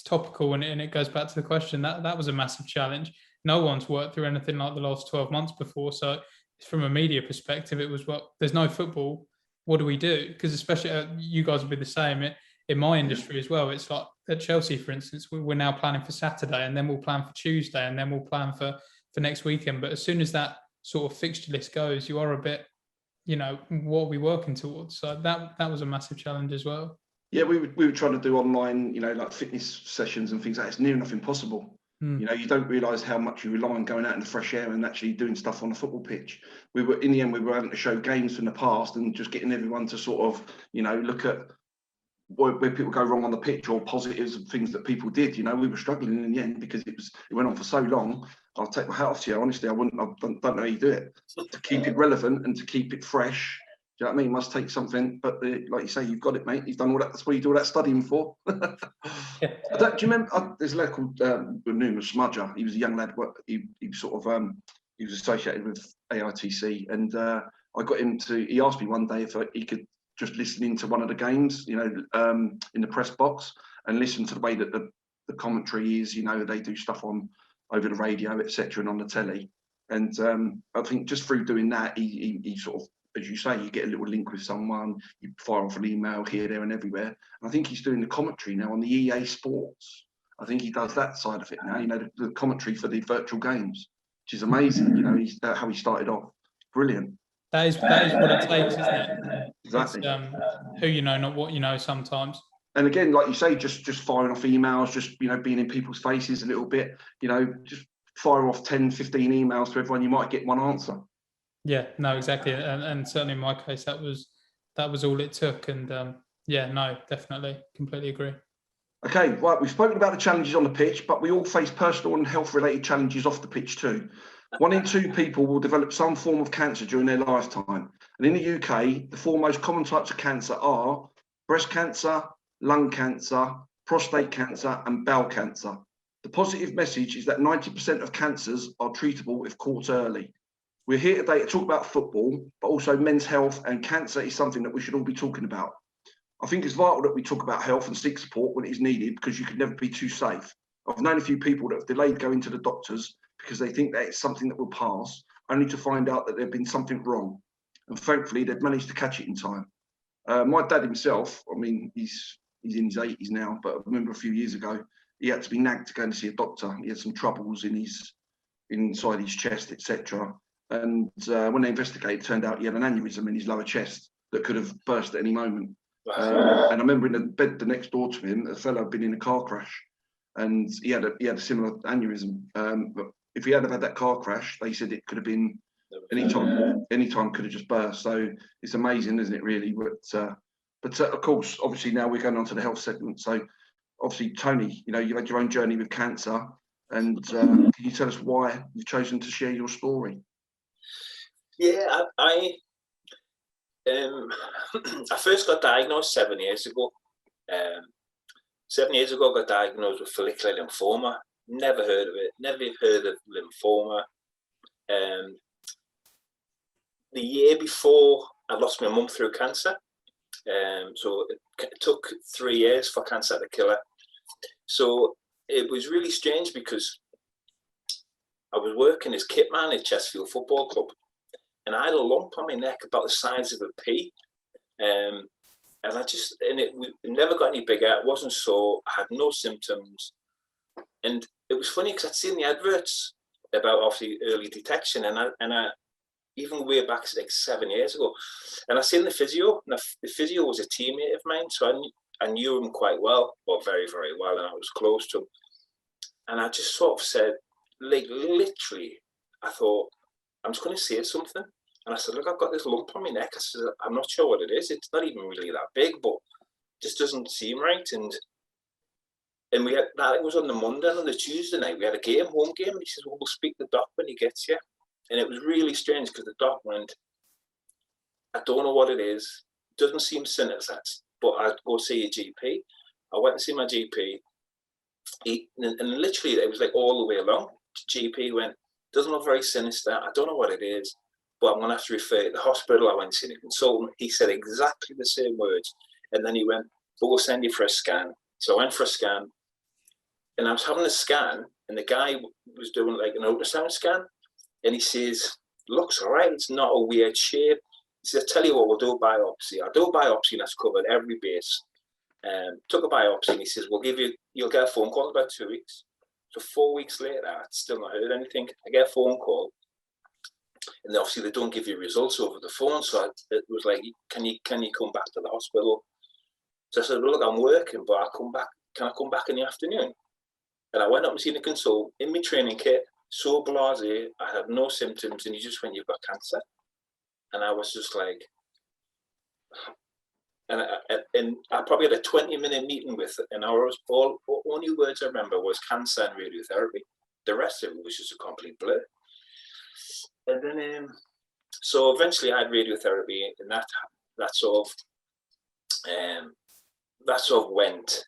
Speaker 3: topical, and it goes back to the question that was a massive challenge. No one's worked through anything like the last 12 months before. So from a media perspective, it was, well, there's no football. What do we do? Because especially you guys will be the same in my industry as well. It's like at Chelsea, for instance, we're now planning for Saturday, and then we'll plan for Tuesday, and then we'll plan for next weekend. But as soon as that sort of fixture list goes, you are a bit, what are we working towards? So that was a massive challenge as well.
Speaker 1: Yeah, we were trying to do online, like fitness sessions and things like that. It's near enough impossible. You don't realise how much you rely on going out in the fresh air and actually doing stuff on a football pitch. In the end, we were having to show games from the past and just getting everyone to sort of, look at where people go wrong on the pitch, or positives and things that people did. We were struggling in the end because it went on for so long. I'll take my hat off to you. Honestly, I don't know how you do it. To keep it relevant and to keep it fresh, do you know what I mean? It must take something, but like you say, you've got it, mate. You've done all that. That's what you do all that studying for. Do you remember? There's a lad called Smudger. He was a young lad. He sort of he was associated with AITC, and I got him to. He asked me one day if he could just listen into one of the games, in the press box, and listen to the way that the commentary is. They do stuff over the radio, etc., and on the telly. And I think just through doing that, he sort of, as you say, you get a little link with someone, you fire off an email here, there, and everywhere. And I think he's doing the commentary now on the EA Sports. I think he does that side of it now. The commentary for the virtual games, which is amazing. He's how he started off. Brilliant.
Speaker 3: That is what it takes, isn't it?
Speaker 1: Exactly.
Speaker 3: It's, who you know, not what you know sometimes.
Speaker 1: And again, like you say, just firing off emails, just being in people's faces a little bit. Just fire off 10, 15 emails to everyone. You might get one answer.
Speaker 3: Yeah, no, exactly, and certainly in my case, that was all it took. And no, definitely, completely agree.
Speaker 1: Okay, right. We've spoken about the challenges on the pitch, but we all face personal and health-related challenges off the pitch too. 1 in 2 people will develop some form of cancer during their lifetime. And in the UK, the 4 most common types of cancer are breast cancer, lung cancer, prostate cancer, and bowel cancer. The positive message is that 90% of cancers are treatable if caught early. We're here today to talk about football, but also men's health, and cancer is something that we should all be talking about. I think it's vital that we talk about health and seek support when it is needed, because you can never be too safe. I've known a few people that have delayed going to the doctors because they think that it's something that will pass, only to find out that there'd been something wrong. And thankfully, they've managed to catch it in time. My dad himself, I mean, he's in his 80s now, but I remember a few years ago, he had to be nagged to go and see a doctor. He had some troubles inside his chest, etc. And when they investigated, it turned out he had an aneurysm in his lower chest that could have burst at any moment. And I remember in the bed the next door to him, a fellow had been in a car crash, and he had a similar aneurysm. But if he hadn't had that car crash, they said it could have been any time could have just burst. So it's amazing, isn't it, really? But of course, obviously now we're going on to the health segment. So obviously, Tony, you know, you've had your own journey with cancer, and can you tell us why you've chosen to share your story?
Speaker 2: Yeah, I first got diagnosed 7 years ago. 7 years ago, I got diagnosed with follicular lymphoma. Never heard of it. Never heard of lymphoma. The year before, I lost my mum through cancer. So it took 3 years for cancer to kill her. So it was really strange because I was working as kit man at Chesterfield Football Club, and I had a lump on my neck about the size of a pea. And it never got any bigger. It wasn't sore. I had no symptoms. And it was funny because I'd seen the adverts about obviously early detection, and I even way back like 7 years ago, and I seen the physio, and the physio was a teammate of mine, so I knew him quite well, or very, very well, and I was close to him. And I just sort of said, like literally, I thought, I'm just going to say something. And I said, look, I've got this lump on my neck. I said, I'm not sure what it is. It's not even really that big, but it just doesn't seem right. And we had that. It was on the Monday, and on the Tuesday night we had a home game. And he says, well, we'll speak to the doc when he gets here. And it was really strange because the doc went, I don't know what it is. It doesn't seem sinister, but I'd go see a GP. I went and see my GP. And literally, it was like all the way along. GP went, doesn't look very sinister. I don't know what it is, but I'm going to have to refer you to the hospital. I went to see a consultant. He said exactly the same words. And then he went, but we'll send you for a scan. So I went for a scan. And I was having a scan, and the guy was doing like an ultrasound scan. And he says, looks all right. It's not a weird shape. He says, I tell you what, we'll do a biopsy. I'll do a biopsy, and that's covered every base. Took a biopsy, and he says, you'll get a phone call in about 2 weeks. So 4 weeks later, I'd still not heard anything. I get a phone call, and obviously they don't give you results over the phone. So it was like, can you come back to the hospital? So I said, well, look, I'm working, but I'll come back. Can I come back in the afternoon? And I went up and seen the consultant in my training kit, so blasé. I had no symptoms, and he just went, you've got cancer. And I was just like, and I probably had a 20-minute meeting with it, and only words I remember was cancer and radiotherapy. The rest of it was just a complete blur. And then, so eventually I had radiotherapy, and that sort of went,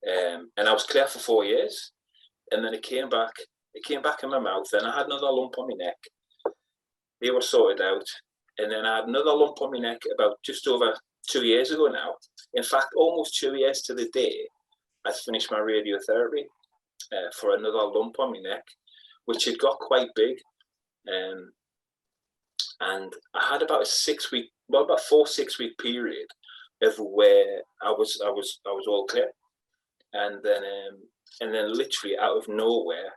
Speaker 2: and I was clear for 4 years, and then it came back in my mouth, and I had another lump on my neck. They were sorted out, and then I had another lump on my neck about just over 2 years ago now. In fact, almost 2 years to the day, I finished my radiotherapy for another lump on my neck, which had got quite big. And I had about about 4-6 week period of where I was all clear, and then literally out of nowhere,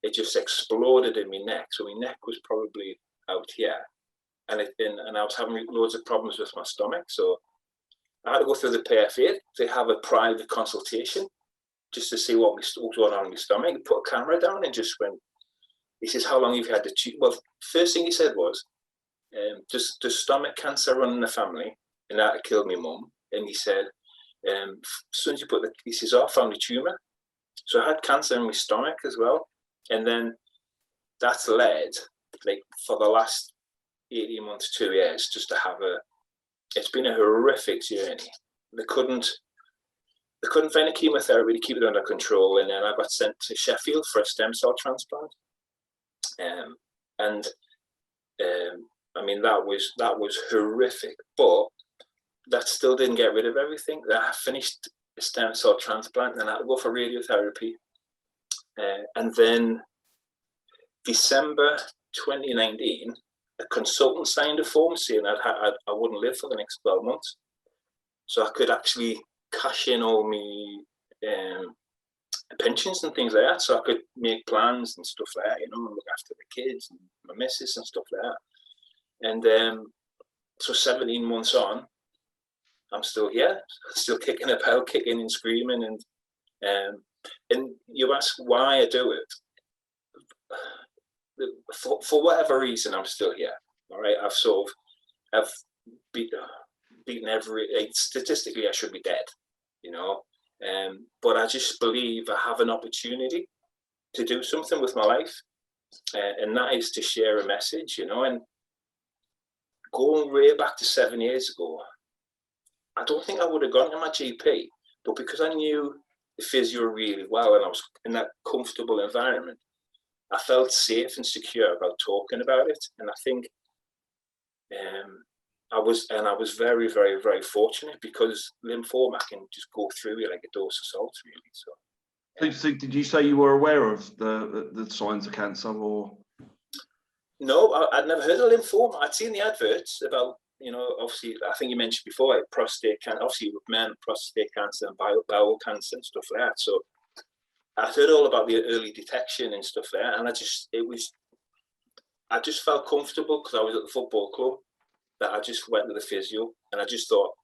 Speaker 2: it just exploded in my neck. So my neck was probably out here, and I was having loads of problems with my stomach. So I had to go through the PFA to have a private consultation just to see what was going on in my stomach. He put a camera down and just went, he says, how long have you had the tube? Well, first thing he said was, does stomach cancer run in the family? And that killed my mum. And he said, as soon as you he says, I found a tumour. So I had cancer in my stomach as well. And then that's led, like, for the last 18 months, 2 years, just to have it's been a horrific journey. They couldn't find a chemotherapy to keep it under control, and then I got sent to Sheffield for a stem cell transplant. I mean, that was horrific, but that still didn't get rid of everything. I finished a stem cell transplant, and I had to go for radiotherapy. And then December 2019, a consultant signed a form saying I wouldn't live for the next 12 months. So I could actually cash in all my pensions and things like that. So I could make plans and stuff like that, and look after the kids and my missus and stuff like that. And so 17 months on, I'm still here, still kicking about, kicking and screaming. And you ask why I do it. For whatever reason, I'm still here. All right, I've beaten every. Statistically, I should be dead, but I just believe I have an opportunity to do something with my life, and that is to share a message, And going way back to 7 years ago, I don't think I would have gone to my GP, but because I knew the physio really well and I was in that comfortable environment, I felt safe and secure about talking about it. And I think I was very, very, very fortunate, because lymphoma can just go through you like a dose of salt, really.
Speaker 1: So did you say you were aware of the signs of cancer, or?
Speaker 2: No, I'd never heard of lymphoma. I'd seen the adverts about, obviously, I think you mentioned before, prostate cancer, obviously with men, prostate cancer and bowel cancer and stuff like that. So I heard all about the early detection and stuff like that, and I just felt comfortable because I was at the football club, that I just went to the physio, and I just thought,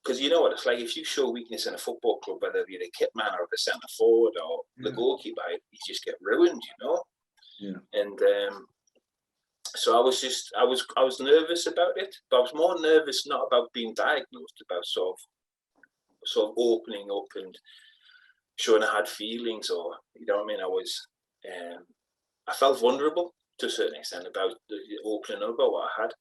Speaker 2: because you know what it's like, if you show weakness in a football club, whether you're the kit man or the centre forward or the goalkeeper, you just get ruined,
Speaker 1: Yeah.
Speaker 2: And so I was nervous about it, but I was more nervous not about being diagnosed, about sort of opening up and showing I had feelings, or I felt vulnerable to a certain extent about opening up about what I had,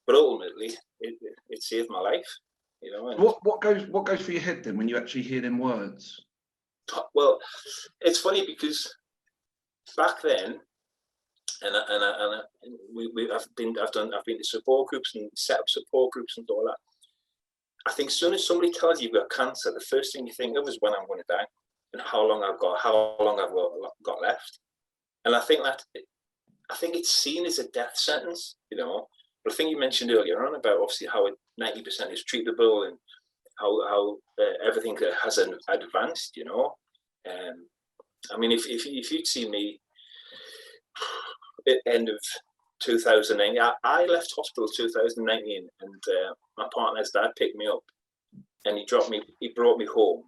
Speaker 2: but ultimately it saved my life, And
Speaker 1: What goes through your head then when you actually hear them words?
Speaker 2: Well, it's funny because back then, I've been to support groups and set up support groups and all that. I think as soon as somebody tells you you've got cancer, the first thing you think of is when I'm going to die and how long I've got left. And I think it's seen as a death sentence, But the thing you mentioned earlier on about obviously how 90% is treatable and how everything has advanced, I mean, if you'd seen me at the end of 2009, I left hospital 2019, and my partner's dad picked me up, and he brought me home,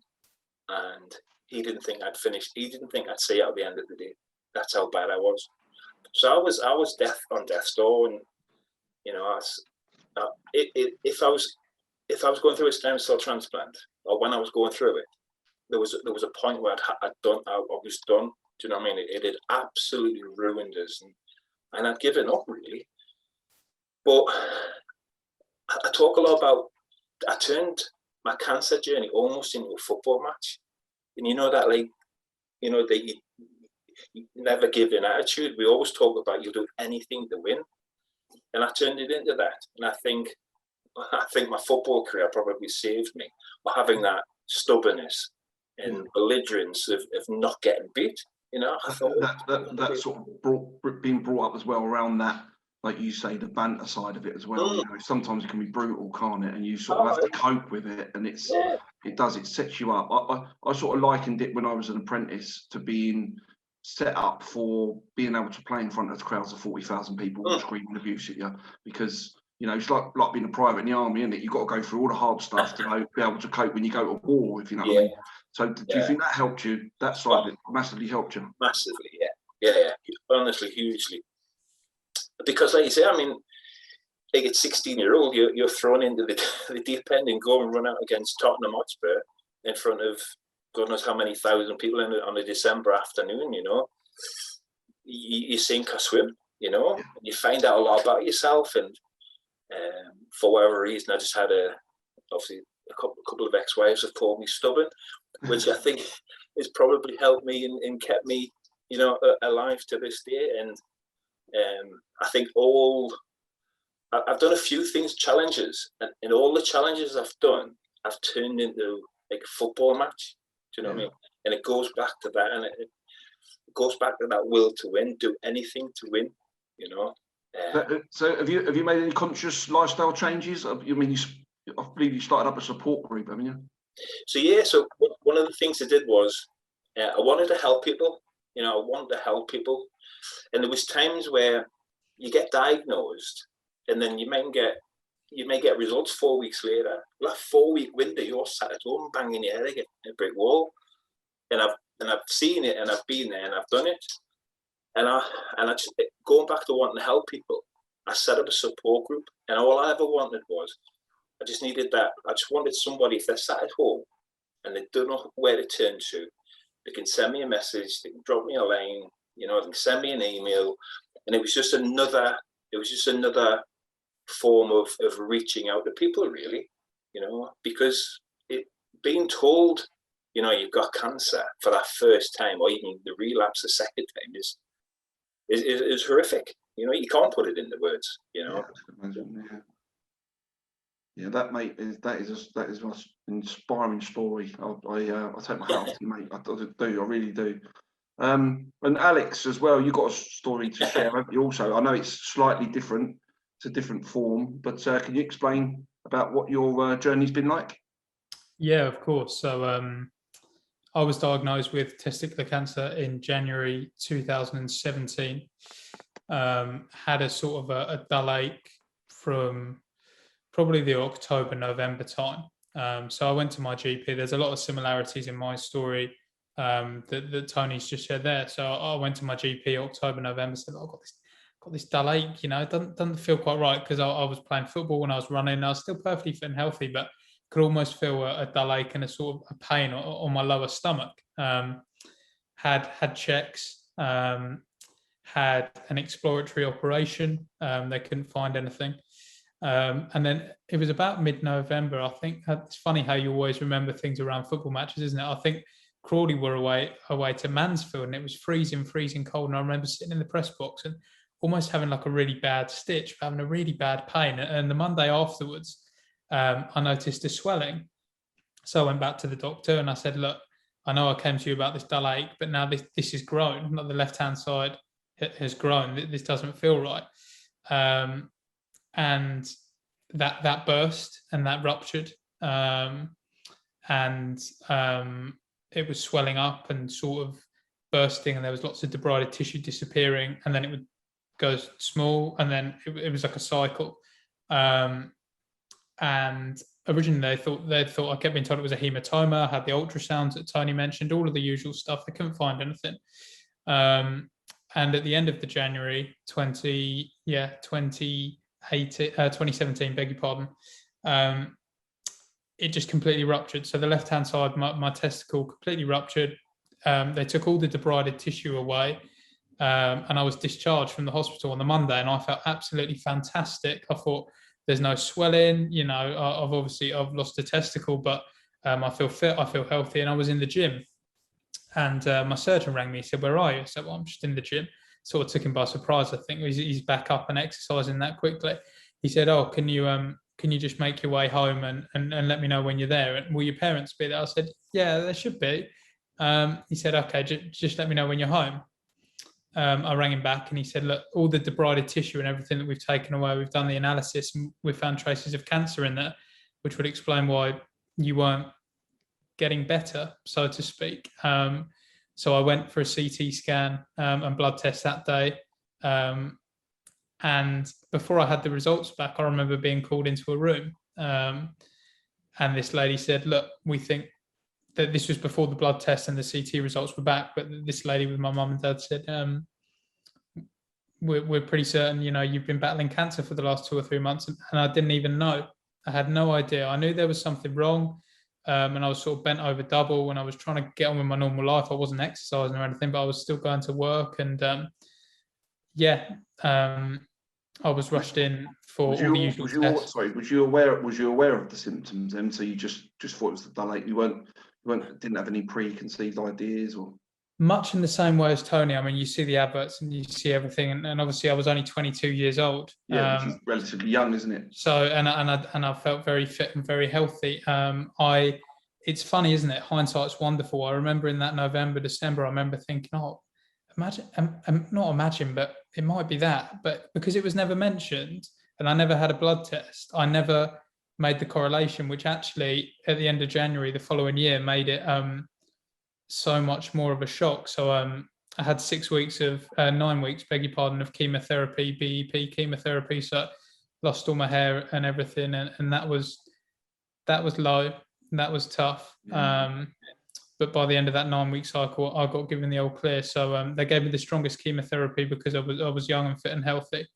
Speaker 2: and he didn't think I'd finished. He didn't think I'd see it at the end of the day. That's how bad I was. So I was on death's door, and if I was going through a stem cell transplant, or when I was going through it, there was a point where I was done. Do you know what I mean? It had absolutely ruined us, and I'd given up, really. But I talk a lot about, I turned my cancer journey almost into a football match, and that that you never give in attitude. We always talk about you'll do anything to win, and I turned it into that. And I think my football career probably saved me by having that stubbornness and belligerence of not getting beat. I thought
Speaker 1: that sort of being brought up as well around that, like you say, the banter side of it as well. Sometimes it can be brutal, can't it? And you sort of have to cope with it, and it sets you up. I sort of likened it when I was an apprentice to being set up for being able to play in front of crowds of 40,000 people screaming abuse at you, because it's like being a private in the army, isn't it? You've got to go through all the hard stuff to be able to cope when you go to war, if you know what I mean. So do you think that helped you? That side of it massively helped you?
Speaker 2: Massively, yeah. Honestly, hugely. Because, like you say, I mean, like at 16-year-old, you're thrown into the deep end and go and run out against Tottenham Hotspur in front of God knows how many thousand people on a December afternoon, you sink or swim, you know. You find out a lot about yourself, and for whatever reason, I just had obviously a couple of ex-wives have called me stubborn, which I think has probably helped me and kept me, you know, alive to this day. And I think I've done a few challenges, and all the challenges I've done, I've turned into like a football match. Do you know what I mean? And it goes back to that, and it goes back to that will to win, do anything to win, you know.
Speaker 1: So have you made any conscious lifestyle changes? I believe you started up a support group, haven't you?
Speaker 2: So yeah, so one of the things I did was I wanted to help people. You know, I wanted to help people, and there was times where you get diagnosed, and then you may get results 4 weeks later. That 4-week window, you're sat at home banging your head against a brick wall, and I've seen it, and I've been there, and I've done it, and I just, going back to wanting to help people, I set up a support group, and all I ever wanted was, I just wanted somebody, if they're sat at home and they don't know where to turn to, they can send me a message, they can drop me a line, you know, they can send me an email, and it was just another form of reaching out to people, really, you know, because being told, you know, you've got cancer for that first time, or even the relapse the second time is horrific. You know, you can't put it into words, you know.
Speaker 1: Yeah, that is an inspiring story. I take my hat off to you, mate. I really do. And Alex as well, you've got a story to share, haven't you? Also, I know it's slightly different, it's a different form, but can you explain about what your journey's been like?
Speaker 3: Yeah, of course. So I was diagnosed with testicular cancer in January 2017. Had a sort of a dull ache from probably the October, November time. So I went to my GP. There's a lot of similarities in my story that Tony's just shared there. So I went to my GP October, November, said, I've got this dull ache, you know, it doesn't feel quite right, because I was playing football when I was running. I was still perfectly fit and healthy, but could almost feel a dull ache and a sort of a pain on my lower stomach. Had checks, had an exploratory operation. They couldn't find anything. And then it was about mid-November, I think. It's funny how you always remember things around football matches, isn't it? I think Crawley were away to Mansfield, and it was freezing cold. And I remember sitting in the press box and almost having like a really bad stitch, having a really bad pain. And the Monday afterwards, I noticed a swelling. So I went back to the doctor and I said, look, I know I came to you about this dull ache, but now this has grown. Not the left-hand side has grown. This doesn't feel right. And that burst and that ruptured, and it was swelling up and sort of bursting, and there was lots of debrided tissue disappearing, and then it would go small, and then it was like a cycle. And originally they thought I kept being told it was a hematoma. I had the ultrasounds that Tony mentioned, all of the usual stuff. They couldn't find anything. And at the end of the January 2017, beg your pardon, it just completely ruptured. So the left-hand side, my testicle completely ruptured. They took all the debrided tissue away, and I was discharged from the hospital on the Monday, and I felt absolutely fantastic. I thought, there's no swelling, you know, I've lost a testicle, but I feel fit, I feel healthy, and I was in the gym. And my surgeon rang me, he said, where are you? I said, well, I'm just in the gym. Sort of took him by surprise, I think. He's back up and exercising that quickly. He said, oh, can you just make your way home and let me know when you're there? And will your parents be there? I said, yeah, they should be. He said, okay, just let me know when you're home. I rang him back and he said, look, all the debrided tissue and everything that we've taken away, we've done the analysis and we've found traces of cancer in there, which would explain why you weren't getting better, so to speak. So I went for a CT scan and blood test that day. And before I had the results back, I remember being called into a room. And this lady said, look, we think that this was before the blood test and the CT results were back, but this lady with my mum and dad said, we're pretty certain, you know, you've been battling cancer for the last 2 or 3 months. And I didn't even know. I had no idea. I knew there was something wrong. And I was sort of bent over double when I was trying to get on with my normal life. I wasn't exercising or anything, but I was still going to work. And Yeah, I was rushed in for all the usual tests.
Speaker 1: Was you aware of the symptoms then? So you just thought it was the delayed. You didn't have any preconceived ideas or.
Speaker 3: Much in the same way as Tony. I mean, you see the adverts and you see everything, and obviously I was only 22 years old.
Speaker 1: Yeah, which is relatively young, isn't it?
Speaker 3: So and I felt very fit and very healthy. It's funny, isn't it? Hindsight's wonderful. I remember in that November, December, I remember thinking, oh, not imagine, but it might be that. But because it was never mentioned, and I never had a blood test, I never made the correlation, which actually at the end of January the following year made it so much more of a shock. So I had 9 weeks, beg your pardon, of chemotherapy, BEP chemotherapy. So lost all my hair and everything, and that was low, and that was tough. But by the end of that 9-week cycle, I got given the all clear. So they gave me the strongest chemotherapy because I was young and fit and healthy.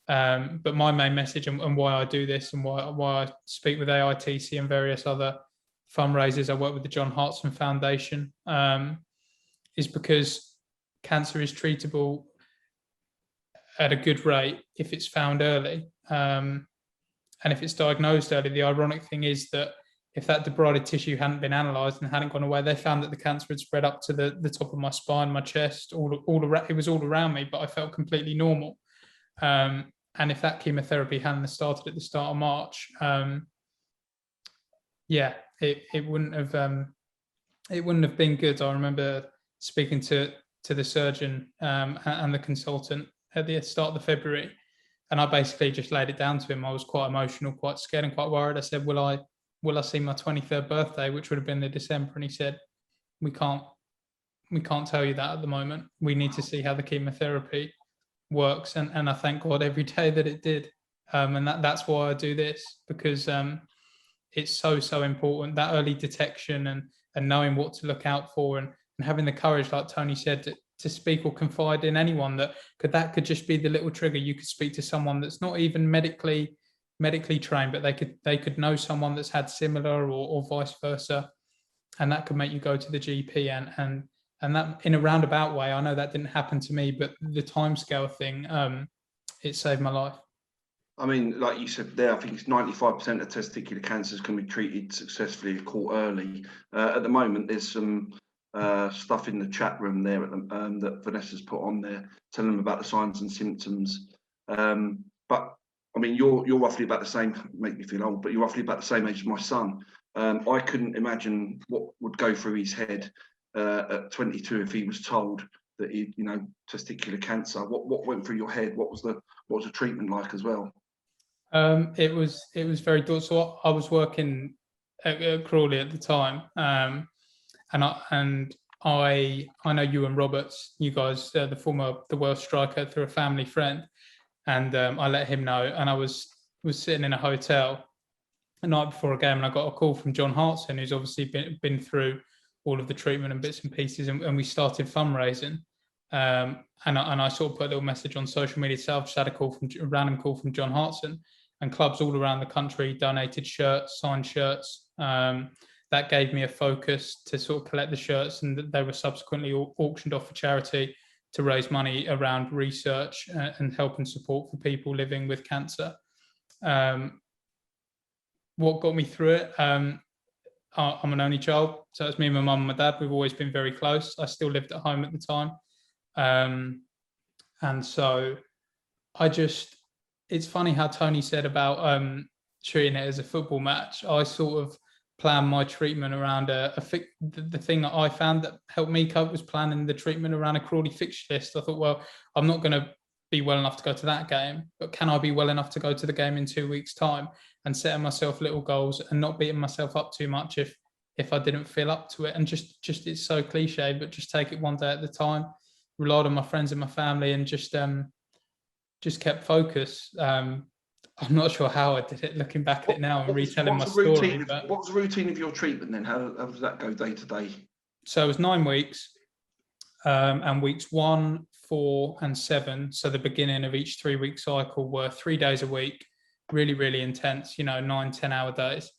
Speaker 3: But my main message and why I do this and why I speak with AITC and various other fundraisers, I work with the John Hartson Foundation, is because cancer is treatable at a good rate if it's found early. And if it's diagnosed early, the ironic thing is that if that debrided tissue hadn't been analysed and hadn't gone away, they found that the cancer had spread up to the top of my spine, my chest, all around. It was all around me, but I felt completely normal. And if that chemotherapy hadn't started at the start of March, it wouldn't have been good. I remember speaking to the surgeon and the consultant at the start of the February, and I basically just laid it down to him. I was quite emotional, quite scared, and quite worried. I said, "Will I see my 23rd birthday, which would have been the December?" And he said, "We can't tell you that at the moment. We need to see how the chemotherapy works." And I thank God every day that it did. And that's why I do this, because it's so important, that early detection and knowing what to look out for, and having the courage, like Tony said, to speak or confide in anyone. That could just be the little trigger. You could speak to someone that's not even medically trained, but they could know someone that's had similar, or vice versa, and that could make you go to the GP. And that, in a roundabout way, I know that didn't happen to me, but the timescale thing, it saved my life.
Speaker 1: I mean, like you said there, I think it's 95% of testicular cancers can be treated successfully if caught early. At the moment, there's some stuff in the chat room there that Vanessa's put on there, telling them about the signs and symptoms. But I mean, you're roughly about the same. Make me feel old, but you're roughly about the same age as my son. I couldn't imagine what would go through his head at 22 if he was told that he, testicular cancer. What went through your head? What was the treatment like as well?
Speaker 3: It was very daunting. So I was working at Crawley at the time, and I know Ewan Roberts, you guys, the Welsh striker, through a family friend, and I let him know. And I was sitting in a hotel the night before a game, and I got a call from John Hartson, who's obviously been through all of the treatment and bits and pieces, and we started fundraising. And I sort of put a little message on social media. So I've just had a random call from John Hartson, and clubs all around the country donated shirts, signed shirts. That gave me a focus to sort of collect the shirts, and they were subsequently auctioned off for charity to raise money around research and help and support for people living with cancer. What got me through it? I'm an only child, so it's me, my mum and my dad. We've always been very close. I still lived at home at the time. And so it's funny how Tony said about treating it as a football match. I sort of planned my treatment around the thing that I found that helped me cope was planning the treatment around a Crawley fixture list. I thought, well, I'm not going to be well enough to go to that game, but can I be well enough to go to the game in 2 weeks' time, and setting myself little goals and not beating myself up too much if I didn't feel up to it. And just it's so cliche, but just take it one day at a time. Relied on my friends and my family, and just kept focus. I'm not sure how I did it, looking back at it now and retelling my story.
Speaker 1: What was the routine of your treatment then? How does that go day to day?
Speaker 3: So it was 9 weeks, and weeks 1, 4, and 7. So the beginning of each 3-week cycle were 3 days a week, really, really intense, 9-10 hour days.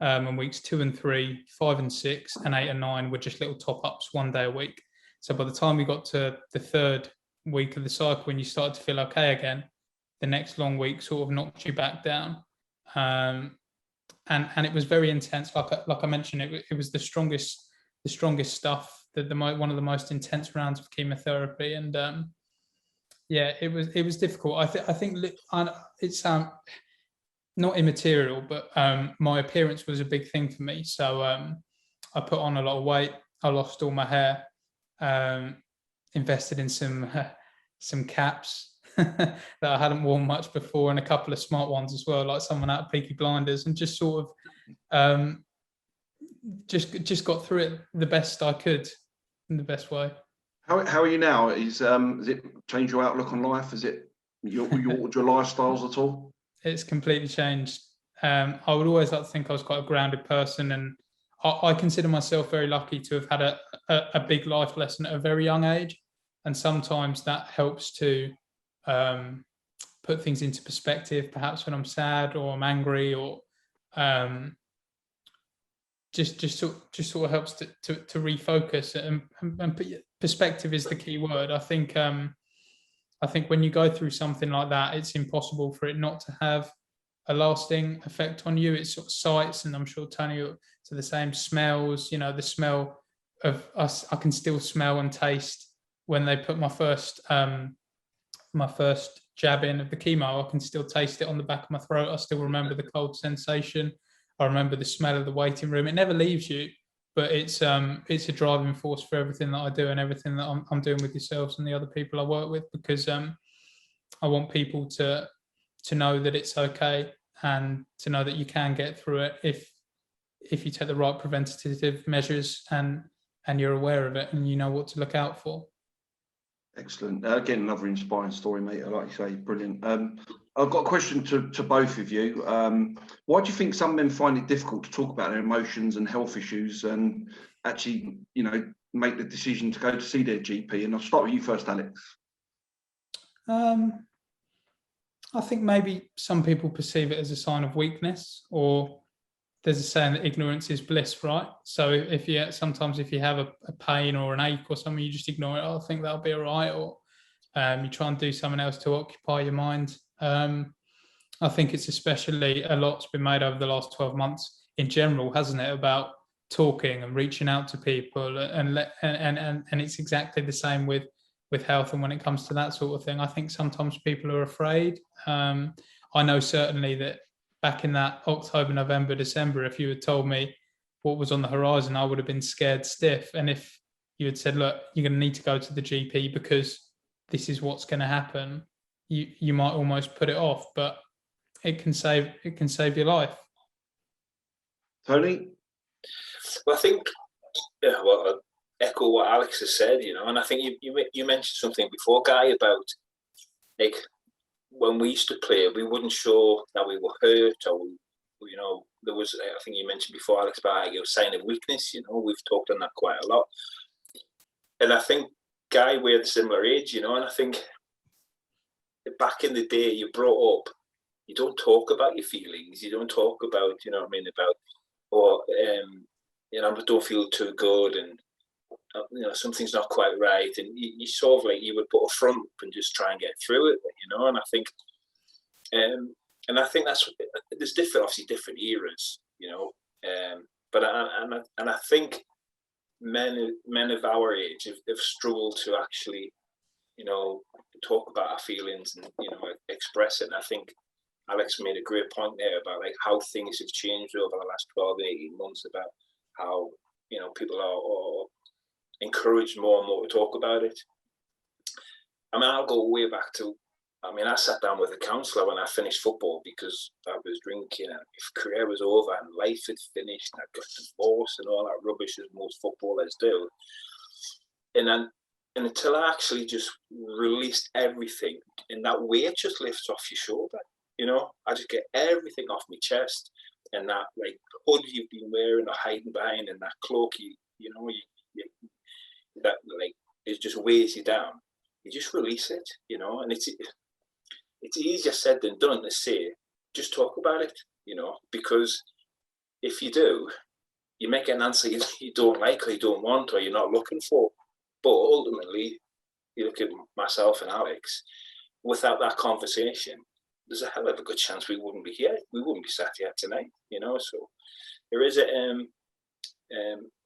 Speaker 3: And weeks 2 and 3, 5 and 6, and 8 and 9 were just little top ups 1 day a week. So by the time we got to the third week of the cycle, when you started to feel okay again, the next long week sort of knocked you back down. And it was very intense. Like I mentioned, it was the strongest stuff, one of the most intense rounds of chemotherapy. And it was difficult. I think it's not immaterial, but my appearance was a big thing for me. So I put on a lot of weight. I lost all my hair. Invested in some caps that I hadn't worn much before, and a couple of smart ones as well, like someone out of Peaky Blinders, and just sort of just got through it the best I could in the best way.
Speaker 1: How are you now? Is it changed your outlook on life? Is it your lifestyles at all?
Speaker 3: It's completely changed. I would always like to think I was quite a grounded person, and I consider myself very lucky to have had a big life lesson at a very young age. And sometimes that helps to put things into perspective, perhaps when I'm sad or I'm angry, or just sort of helps to refocus. And perspective is the key word. I think when you go through something like that, it's impossible for it not to have a lasting effect on you. It's sort of sights, and I'm sure Tony, to the same smells. The smell of us, I can still smell and taste when they put my first jab in of the chemo. I can still taste it on the back of my throat. I still remember the cold sensation. I remember the smell of the waiting room. It never leaves you, but it's a driving force for everything that I do and everything that I'm doing with yourselves and the other people I work with, because I want people to know that it's okay, and to know that you can get through it if you take the right preventative measures and you're aware of it and you know what to look out for.
Speaker 1: Excellent. Again, another inspiring story, mate. Like you say, brilliant. I've got a question to both of you. Why do you think some men find it difficult to talk about their emotions and health issues, and actually, make the decision to go to see their GP? And I'll start with you first, Alex.
Speaker 3: I think maybe some people perceive it as a sign of weakness, or there's a saying that ignorance is bliss, right? So if you have a pain or an ache or something, you just ignore it. I think that'll be all right, or you try and do something else to occupy your mind. I think it's especially, a lot's been made over the last 12 months in general, hasn't it, about talking and reaching out to people, and it's exactly the same with health. And when it comes to that sort of thing, I think sometimes people are afraid. I know certainly that back in that October, November, December, if you had told me what was on the horizon, I would have been scared stiff. And if you had said, look, you're going to need to go to the GP because this is what's going to happen, you might almost put it off, but it can save your life.
Speaker 1: Tony?
Speaker 2: Well, I think, I'll echo what Alex has said, and I think you mentioned something before, Guy, about like, when we used to play, we wouldn't show that we were hurt, or there was, I think you mentioned before, Alex, about sign of weakness. We've talked on that quite a lot, and I think, Guy, we're the similar age, and I think back in the day, you brought up, you don't talk about your feelings, you don't talk about, I don't feel too good, and something's not quite right, and you sort of like, you would put a front up and just try and get through it, and I think that's, there's obviously different eras, but I think men of our age have struggled to actually talk about our feelings and express it. And I think Alex made a great point there about like how things have changed over the last 12, 18 months, about how people are encouraged more and more to talk about it. I mean, I'll go way back to, I sat down with a counsellor when I finished football because I was drinking, and my career was over and life had finished, and I got divorced and all that rubbish as most footballers do. And until I actually just released everything, and that weight just lifts off your shoulder, I just get everything off my chest, and that like hood you've been wearing or hiding behind, and that cloak that like it just weighs you down. You just release it, and it's easier said than done to say, just talk about it, because if you do, you may get an answer you don't like, or you don't want, or you're not looking for. But ultimately, you look at myself and Alex, without that conversation, there's a hell of a good chance we wouldn't be here. We wouldn't be sat here tonight, you know. So there is a,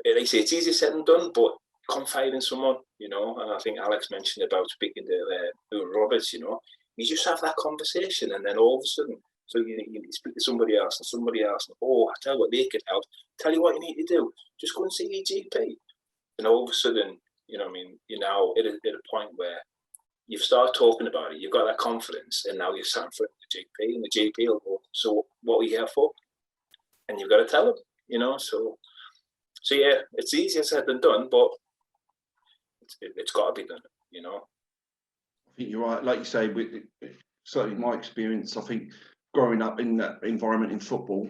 Speaker 2: like I say, it's easier said than done, but confide in someone, you know. And I think Alex mentioned about speaking to Roberts, you know. You just have that conversation, and then all of a sudden, so you speak to somebody else, and oh, I tell you what, they could help. Tell you what you need to do. Just go and see your GP. And all of a sudden, you know what I mean, you're now at a point where you've started talking about it, you've got that confidence, and now you're sat for the GP, and the GP will go, so what are you here for? And you've got to tell them, you know. So yeah, it's easier said than done, but it's got to be done, you know.
Speaker 1: I think you're right. Like you say, certainly my experience, I think growing up in that environment in football,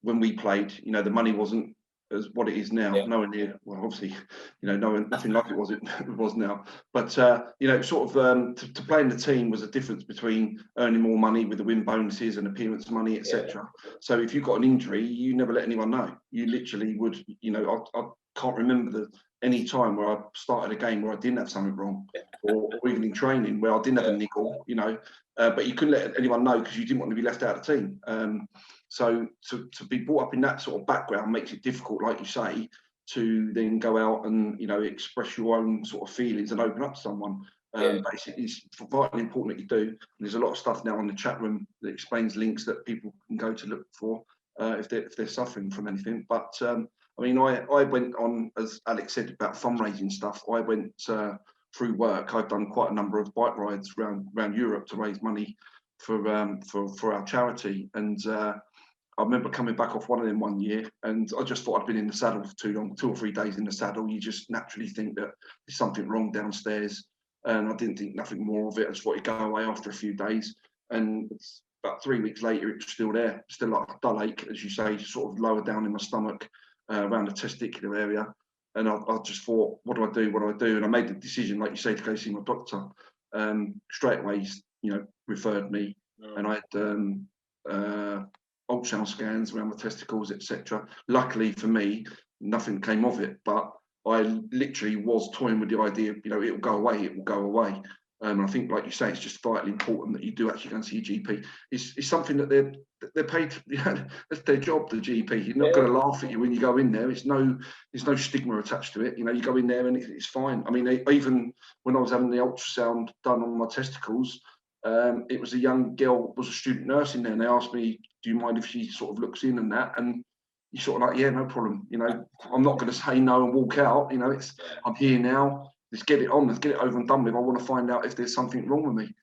Speaker 1: when we played, you know, the money wasn't as what it is now.
Speaker 2: Yeah.
Speaker 1: Nowhere near, well, obviously, you know, nothing like it was now. But you know, sort of to play in the team was a difference between earning more money with the win bonuses and appearance money, etc. Yeah. So if you got an injury, you never let anyone know. You literally would, you know, I can't remember any time where I started a game where I didn't have something wrong, or even in training where I didn't have a niggle, you know. But you couldn't let anyone know because you didn't want to be left out of the team. So to be brought up in that sort of background makes it difficult, like you say, to then go out and, you know, express your own sort of feelings and open up to someone. Basically, it's vitally important that you do. And there's a lot of stuff now on the chat room that explains links that people can go to look for if they're suffering from anything. But I mean, I went on, as Alex said, about fundraising stuff. I went through work. I've done quite a number of bike rides around Europe to raise money for our charity. And I remember coming back off one of them one year, and I just thought I'd been in the saddle for too long, 2 or 3 days in the saddle. You just naturally think that there's something wrong downstairs. And I didn't think nothing more of it. I just thought it'd go away after a few days. And about 3 weeks later, it was still there, still like a dull ache, as you say, sort of lower down in my stomach, around the testicular area. And I just thought, what do I do? What do I do? And I made the decision, like you say, to go see my doctor. Straight away, you know, referred me, and I had ultrasound scans around my testicles, etc. Luckily for me, nothing came of it, but I literally was toying with the idea, you know, it will go away, it will go away. I think, like you say, it's just vitally important that you do actually go and see your GP. It's something that they're paid. You know, that's their job. The GP. You're not going to laugh at you when you go in there. There's no stigma attached to it. You know, you go in there and it's fine. I mean, even when I was having the ultrasound done on my testicles, it was a young girl, was a student nurse in there, and they asked me, "Do you mind if she sort of looks in and that?" And you sort of like, yeah, no problem. You know, I'm not going to say no and walk out. You know, I'm here now. Let's get it on. Let's get it over and done with. I want to find out if there's something wrong with me.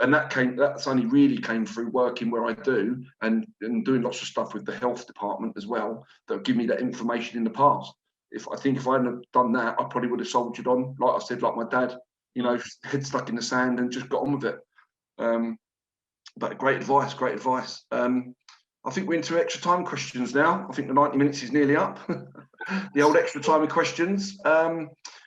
Speaker 1: And that's only really came through working where I do and doing lots of stuff with the health department as well that give me that information in the past. If I hadn't done that, I probably would have soldiered on, like I said, like my dad, you know, head stuck in the sand and just got on with it. But great advice. I think we're into extra time questions now. I think the 90 minutes is nearly up. The old extra time questions.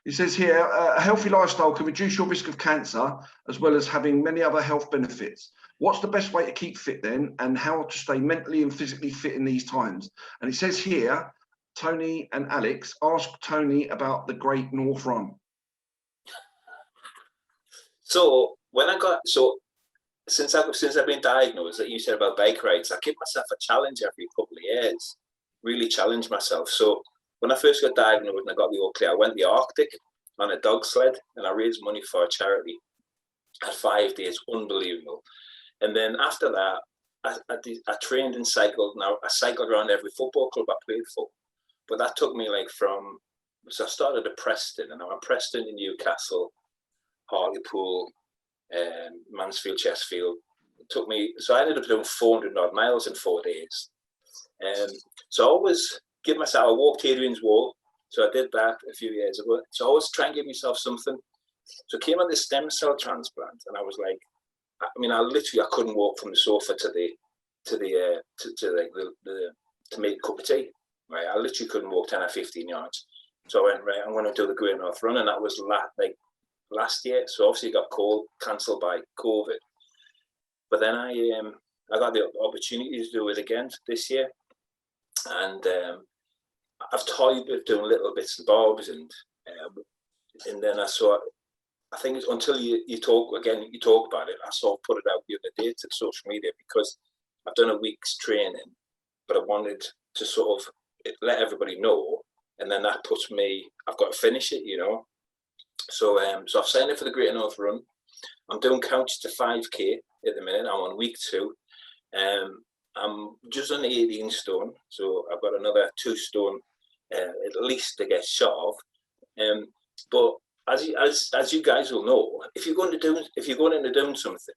Speaker 1: It says here, a healthy lifestyle can reduce your risk of cancer as well as having many other health benefits. What's the best way to keep fit then, and how to stay mentally and physically fit in these times? And it says here, Tony and Alex, ask Tony about the Great North Run.
Speaker 2: So since I've been diagnosed, that you said about bike rides, I give myself a challenge every couple of years. Really challenge myself. So when I first got diagnosed and I got the all clear, I went the Arctic on a dog sled and I raised money for a charity. I had 5 days, unbelievable. And then after that, I trained and cycled. Now I cycled around every football club I played for, but that took me so I started at Preston, and I went Preston in Newcastle, Hartlepool, Mansfield, Chesterfield. It took me, so I ended up doing 400 odd miles in 4 days. So I always give myself, I walked Hadrian's Wall, so I did that a few years ago. So I always try and give myself something. So I came on this stem cell transplant, and I was like, I couldn't walk from the sofa to make a cup of tea. Right, I literally couldn't walk 10 or 15 yards. So I went, right, I'm going to do the Great North Run, and that was last year. So obviously it got cancelled by COVID. But then I got the opportunity to do it again this year, and I've toyed with doing little bits and bobs, and then I saw I think it's until you talk about it. I sort of put it out the other day to social media because I've done a week's training, but I wanted to sort of let everybody know, and then that puts me. I've got to finish it, you know. So so I've signed up for the Greater North Run. I'm doing couch to 5k at the minute. I'm on week 2. I'm just on 18 stone, so I've got another 2 stone at least to get shot of. But as you guys will know, if you're going into doing something,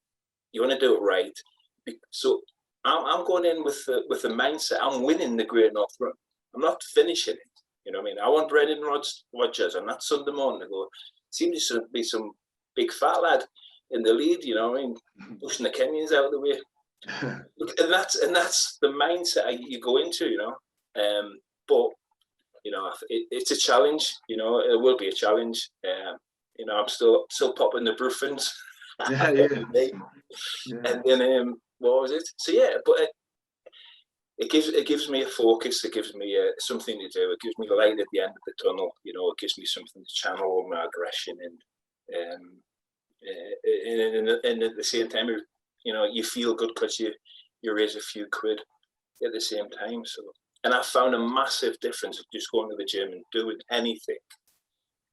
Speaker 2: you want to do it right. So I'm going in with the mindset I'm winning the Great North Run. I'm not finishing it. You know what I mean? I want Brendan Rodgers on that Sunday morning to go. Seems to be some big fat lad in the lead. You know what I mean? Pushing the Kenyans out of the way. And that's the mindset you go into. You know, but you know, it's a challenge. You know, it will be a challenge. You know, I'm still popping the Bruffins. And then what was it? So yeah, but it gives me a focus. It gives me something to do. It gives me light at the end of the tunnel. You know, it gives me something to channel all my aggression and at the same time, you know, you feel good because you raise a few quid at the same time. So, and I found a massive difference of just going to the gym and doing anything.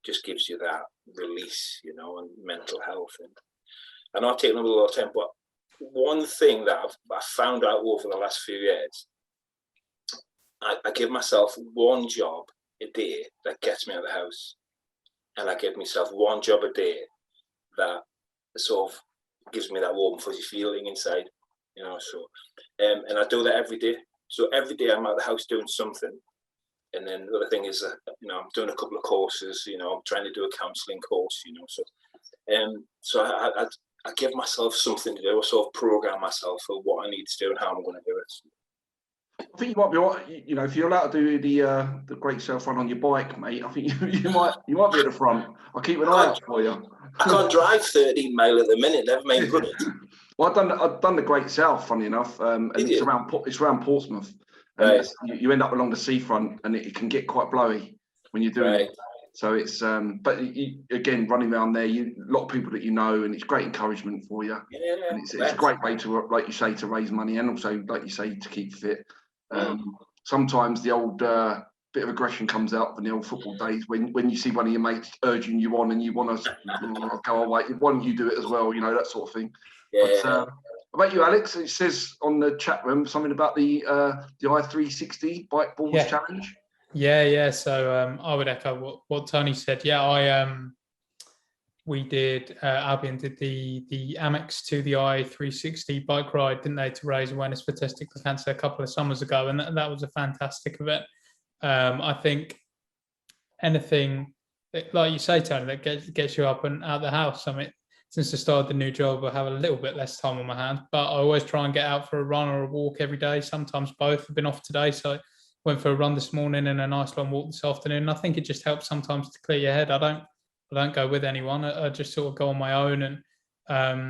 Speaker 2: Just gives you that release, you know, and mental health. And I know I've taken up a lot of time, but one thing that I found out over the last few years, I give myself one job a day that gets me out of the house, and I give myself one job a day that sort of gives me that warm fuzzy feeling inside, you know. So, and I do that every day. So every day I'm out of the house doing something. And then the other thing is, you know, I'm doing a couple of courses. You know, I'm trying to do a counselling course. You know, so I give myself something to do. I sort of program myself for what I need to do and how I'm going to do it.
Speaker 1: I think you might be right. You know, if you're allowed to do the great self run on your bike, mate, I think you might be at the front. I'll keep an eye out for you.
Speaker 2: I can't drive 13 mile at the minute. Never mind run it.
Speaker 1: Well, I've done the Great South, funny enough, and it's around Portsmouth. And
Speaker 2: Right.
Speaker 1: You end up along the seafront, and it can get quite blowy when you're doing it. So it's, but again, running around there, a lot of people that you know, and it's great encouragement for you.
Speaker 2: Yeah,
Speaker 1: and it's a great way to, like you say, to raise money, and also, like you say, to keep fit. Sometimes the old bit of aggression comes out from the old football days when you see one of your mates urging you on, and you want to go away. Why don't you do it as well? You know, that sort of thing.
Speaker 2: Yeah.
Speaker 1: But, about you, Alex, it says on the chat room something about the I360 bike balls challenge.
Speaker 3: Yeah. So I would echo what Tony said. Yeah, we did. Albion did the Amex to the I360 bike ride, didn't they, to raise awareness for testicular cancer a couple of summers ago, and that was a fantastic event. I think anything that, like you say, Tony, that gets you up and out of the house. I mean, since I started the new job, I have a little bit less time on my hands, but I always try and get out for a run or a walk every day. Sometimes both. I've been off today, so I went for a run this morning and a nice long walk this afternoon. And I think it just helps sometimes to clear your head. I don't go with anyone. I just sort of go on my own, and I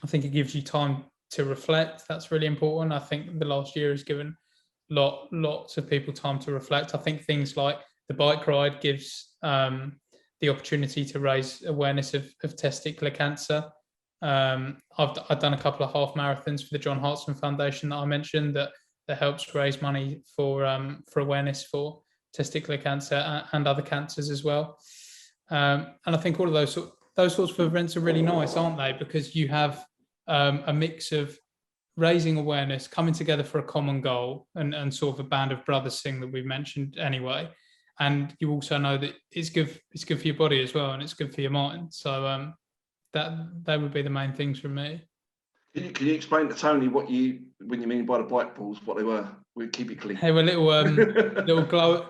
Speaker 3: think it gives you time to reflect. That's really important. I think the last year has given lots of people time to reflect. I think things like the bike ride gives the opportunity to raise awareness of testicular cancer. I've done a couple of half marathons for the John Hartson Foundation that I mentioned that helps raise money for awareness for testicular cancer and other cancers as well. And I think all of those sorts of events are really nice, aren't they? Because you have a mix of raising awareness, coming together for a common goal, and sort of a band of brothers thing that we've mentioned anyway. And you also know that it's good for your body as well, and it's good for your mind. So that would be the main things from me.
Speaker 1: Can you explain to Tony when you mean by the bike balls, what they were? We'll keep it clean.
Speaker 3: They were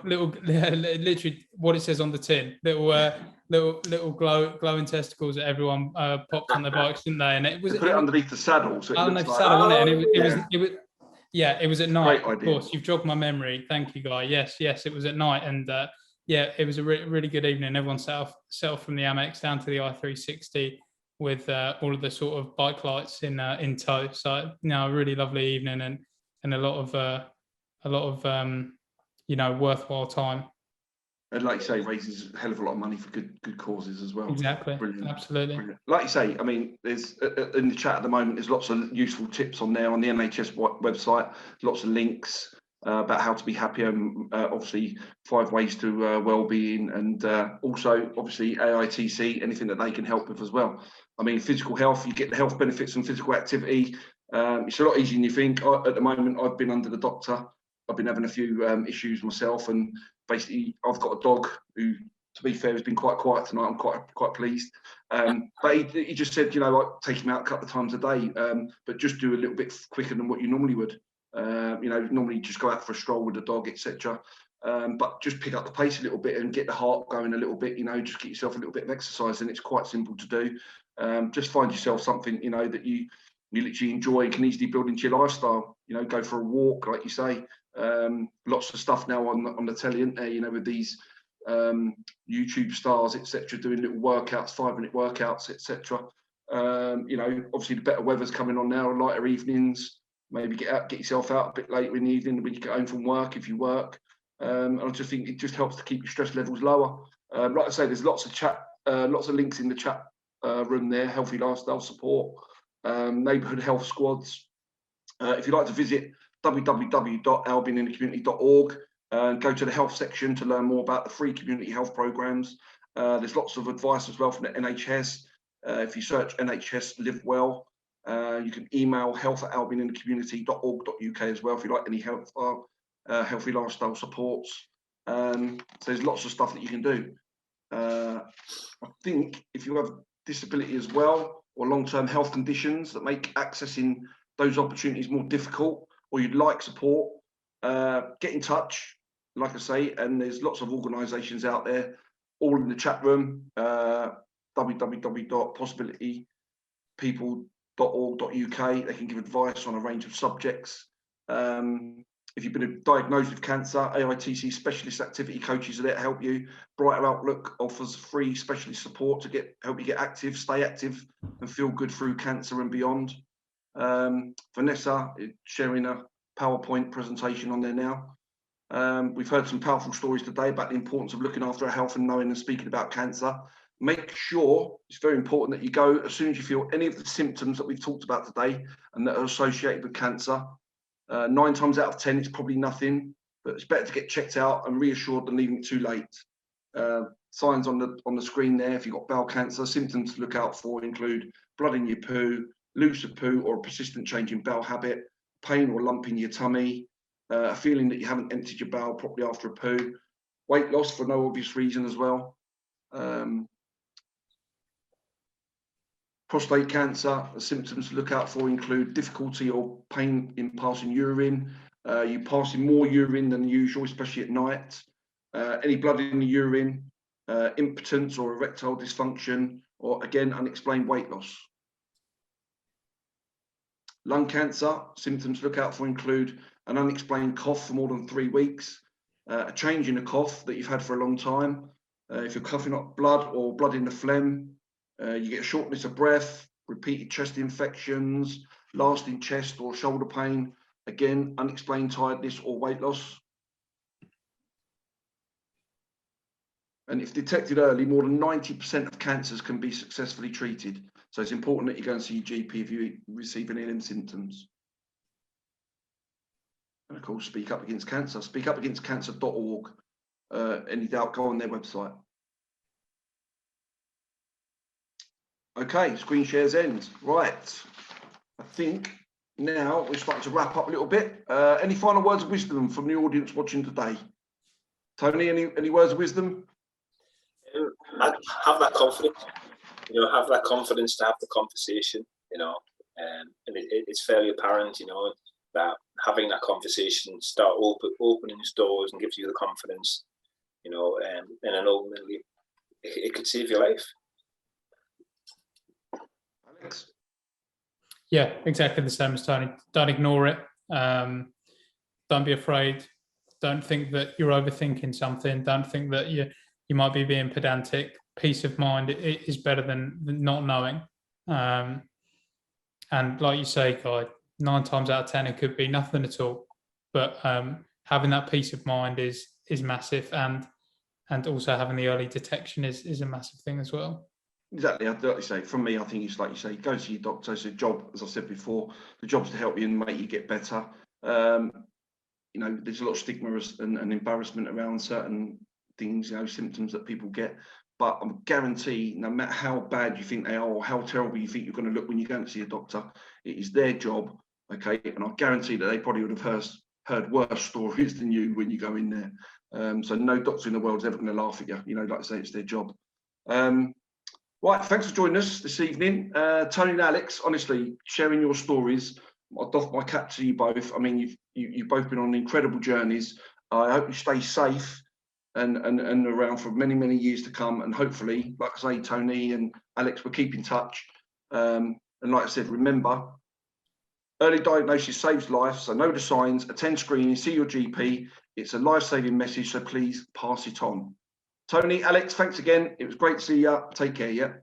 Speaker 3: literally what it says on the tin. Little glowing testicles that everyone popped on their bikes, didn't they? And it was
Speaker 1: put it underneath the saddle. So
Speaker 3: underneath the saddle, wasn't it? And it was at night. Of course, you've jogged my memory. Thank you, Guy. Yes, it was at night, and it was a really good evening. Everyone set off from the Amex down to the I360 with all of the sort of bike lights in tow. So a really lovely evening and a lot of worthwhile time.
Speaker 1: And like you say, raises a hell of a lot of money for good causes as well.
Speaker 3: Exactly.
Speaker 1: Brilliant.
Speaker 3: Absolutely.
Speaker 1: Brilliant. Like you say, I mean, there's in the chat at the moment, there's lots of useful tips on there on the NHS website, lots of links about how to be happier, obviously 5 ways to well-being, and also obviously AITC, anything that they can help with as well. I mean, physical health, you get the health benefits from physical activity. It's a lot easier than you think. At the moment, I've been under the doctor. I've been having a few issues myself, and basically I've got a dog who, to be fair, has been quite quiet tonight. I'm quite pleased. But he just said, you know, like, take him out a couple of times a day, but just do a little bit quicker than what you normally would. You know, normally just go out for a stroll with the dog, etc. But just pick up the pace a little bit and get the heart going a little bit. You know, just get yourself a little bit of exercise, and it's quite simple to do. Just find yourself something, you know, that you literally enjoy and can easily build into your lifestyle. You know, go for a walk, like you say. Lots of stuff now on the telly, isn't there? You know, with these YouTube stars, etc., doing little workouts, 5-minute workouts, etc. You know, obviously the better weather's coming on now, lighter evenings. Maybe get yourself out a bit later in the evening when you get home from work, if you work. And I just think it just helps to keep your stress levels lower. Like I say, there's lots of links in the chat room there. Healthy lifestyle support, neighbourhood health squads. If you'd like to visit www.albioninthecommunity.org and go to the health section to learn more about the free community health programs. There's lots of advice as well from the NHS. If you search NHS Live Well, you can email health@albioninthecommunity.org.uk as well if you like any healthy lifestyle supports. So there's lots of stuff that you can do. I think if you have disability as well, or long-term health conditions that make accessing those opportunities more difficult, or you'd like support, get in touch, like I say, and there's lots of organisations out there, all in the chat room, www.possibilitypeople.org.uk. They can give advice on a range of subjects. If you've been diagnosed with cancer, AITC specialist activity coaches are there to help you. Brighter Outlook offers free specialist support to help you get active, stay active, and feel good through cancer and beyond. Vanessa is sharing a PowerPoint presentation on there now. We've heard some powerful stories today about the importance of looking after our health and knowing and speaking about cancer. Make sure, it's very important that you go as soon as you feel any of the symptoms that we've talked about today and that are associated with cancer. 9 times out of 10, it's probably nothing, but it's better to get checked out and reassured than leaving it too late. Signs on the screen there, if you've got bowel cancer, symptoms to look out for include blood in your poo, lucid poo or a persistent change in bowel habit, pain or lump in your tummy, a feeling that you haven't emptied your bowel properly after a poo, weight loss for no obvious reason as well. Prostate cancer, the symptoms to look out for include difficulty or pain in passing urine, you passing more urine than usual, especially at night, any blood in the urine, impotence or erectile dysfunction, or again, unexplained weight loss. Lung cancer, symptoms to look out for include an unexplained cough for more than 3 weeks, a change in the cough that you've had for a long time, if you're coughing up blood or blood in the phlegm, you get shortness of breath, repeated chest infections, lasting chest or shoulder pain, again, unexplained tiredness or weight loss. And if detected early, more than 90% of cancers can be successfully treated. So it's important that you go and see your GP if you receive any of them symptoms. And of course, Speak Up Against Cancer, speakupagainstcancer.org. Any doubt, go on their website. Okay, screen shares end. Right. I think now we're starting to wrap up a little bit. Any final words of wisdom from the audience watching today? Tony, any words of wisdom?
Speaker 2: Have that confidence. You know, have that confidence to have the conversation. You know, and it's fairly apparent. You know, that having that conversation start opening doors and gives you the confidence. You know, and then ultimately it could save your life.
Speaker 1: Alex?
Speaker 3: Yeah, exactly the same as Tony. Don't ignore it. Don't be afraid. Don't think that you're overthinking something. Don't think that you might be being pedantic. Peace of mind is better than not knowing. And like you say, Guy, 9 times out of 10, it could be nothing at all. But having that peace of mind is massive. And and also having the early detection is a massive thing as well.
Speaker 1: Exactly. Like you say, from me, I think it's like you say, go to your doctor. It's a job, as I said before, the job's to help you and make you get better. You know, there's a lot of stigma and embarrassment around certain things, you know, symptoms that people get. But I'm guaranteed, no matter how bad you think they are or how terrible you think you're going to look when you go and see a doctor, it is their job, okay? And I guarantee that they probably would have heard worse stories than you when you go in there. So no doctor in the world is ever going to laugh at you. You know, like I say, it's their job. Right, thanks for joining us this evening. Tony and Alex, honestly, sharing your stories, I doff my cap to you both. I mean, you've both been on incredible journeys. I hope you stay safe and around for many, many years to come. And hopefully, like I say, Tony and Alex, we'll keep in touch. And like I said, remember, early diagnosis saves life. So know the signs, attend screening, see your GP. It's a life-saving message, so please pass it on. Tony, Alex, thanks again. It was great to see you. Take care, yeah?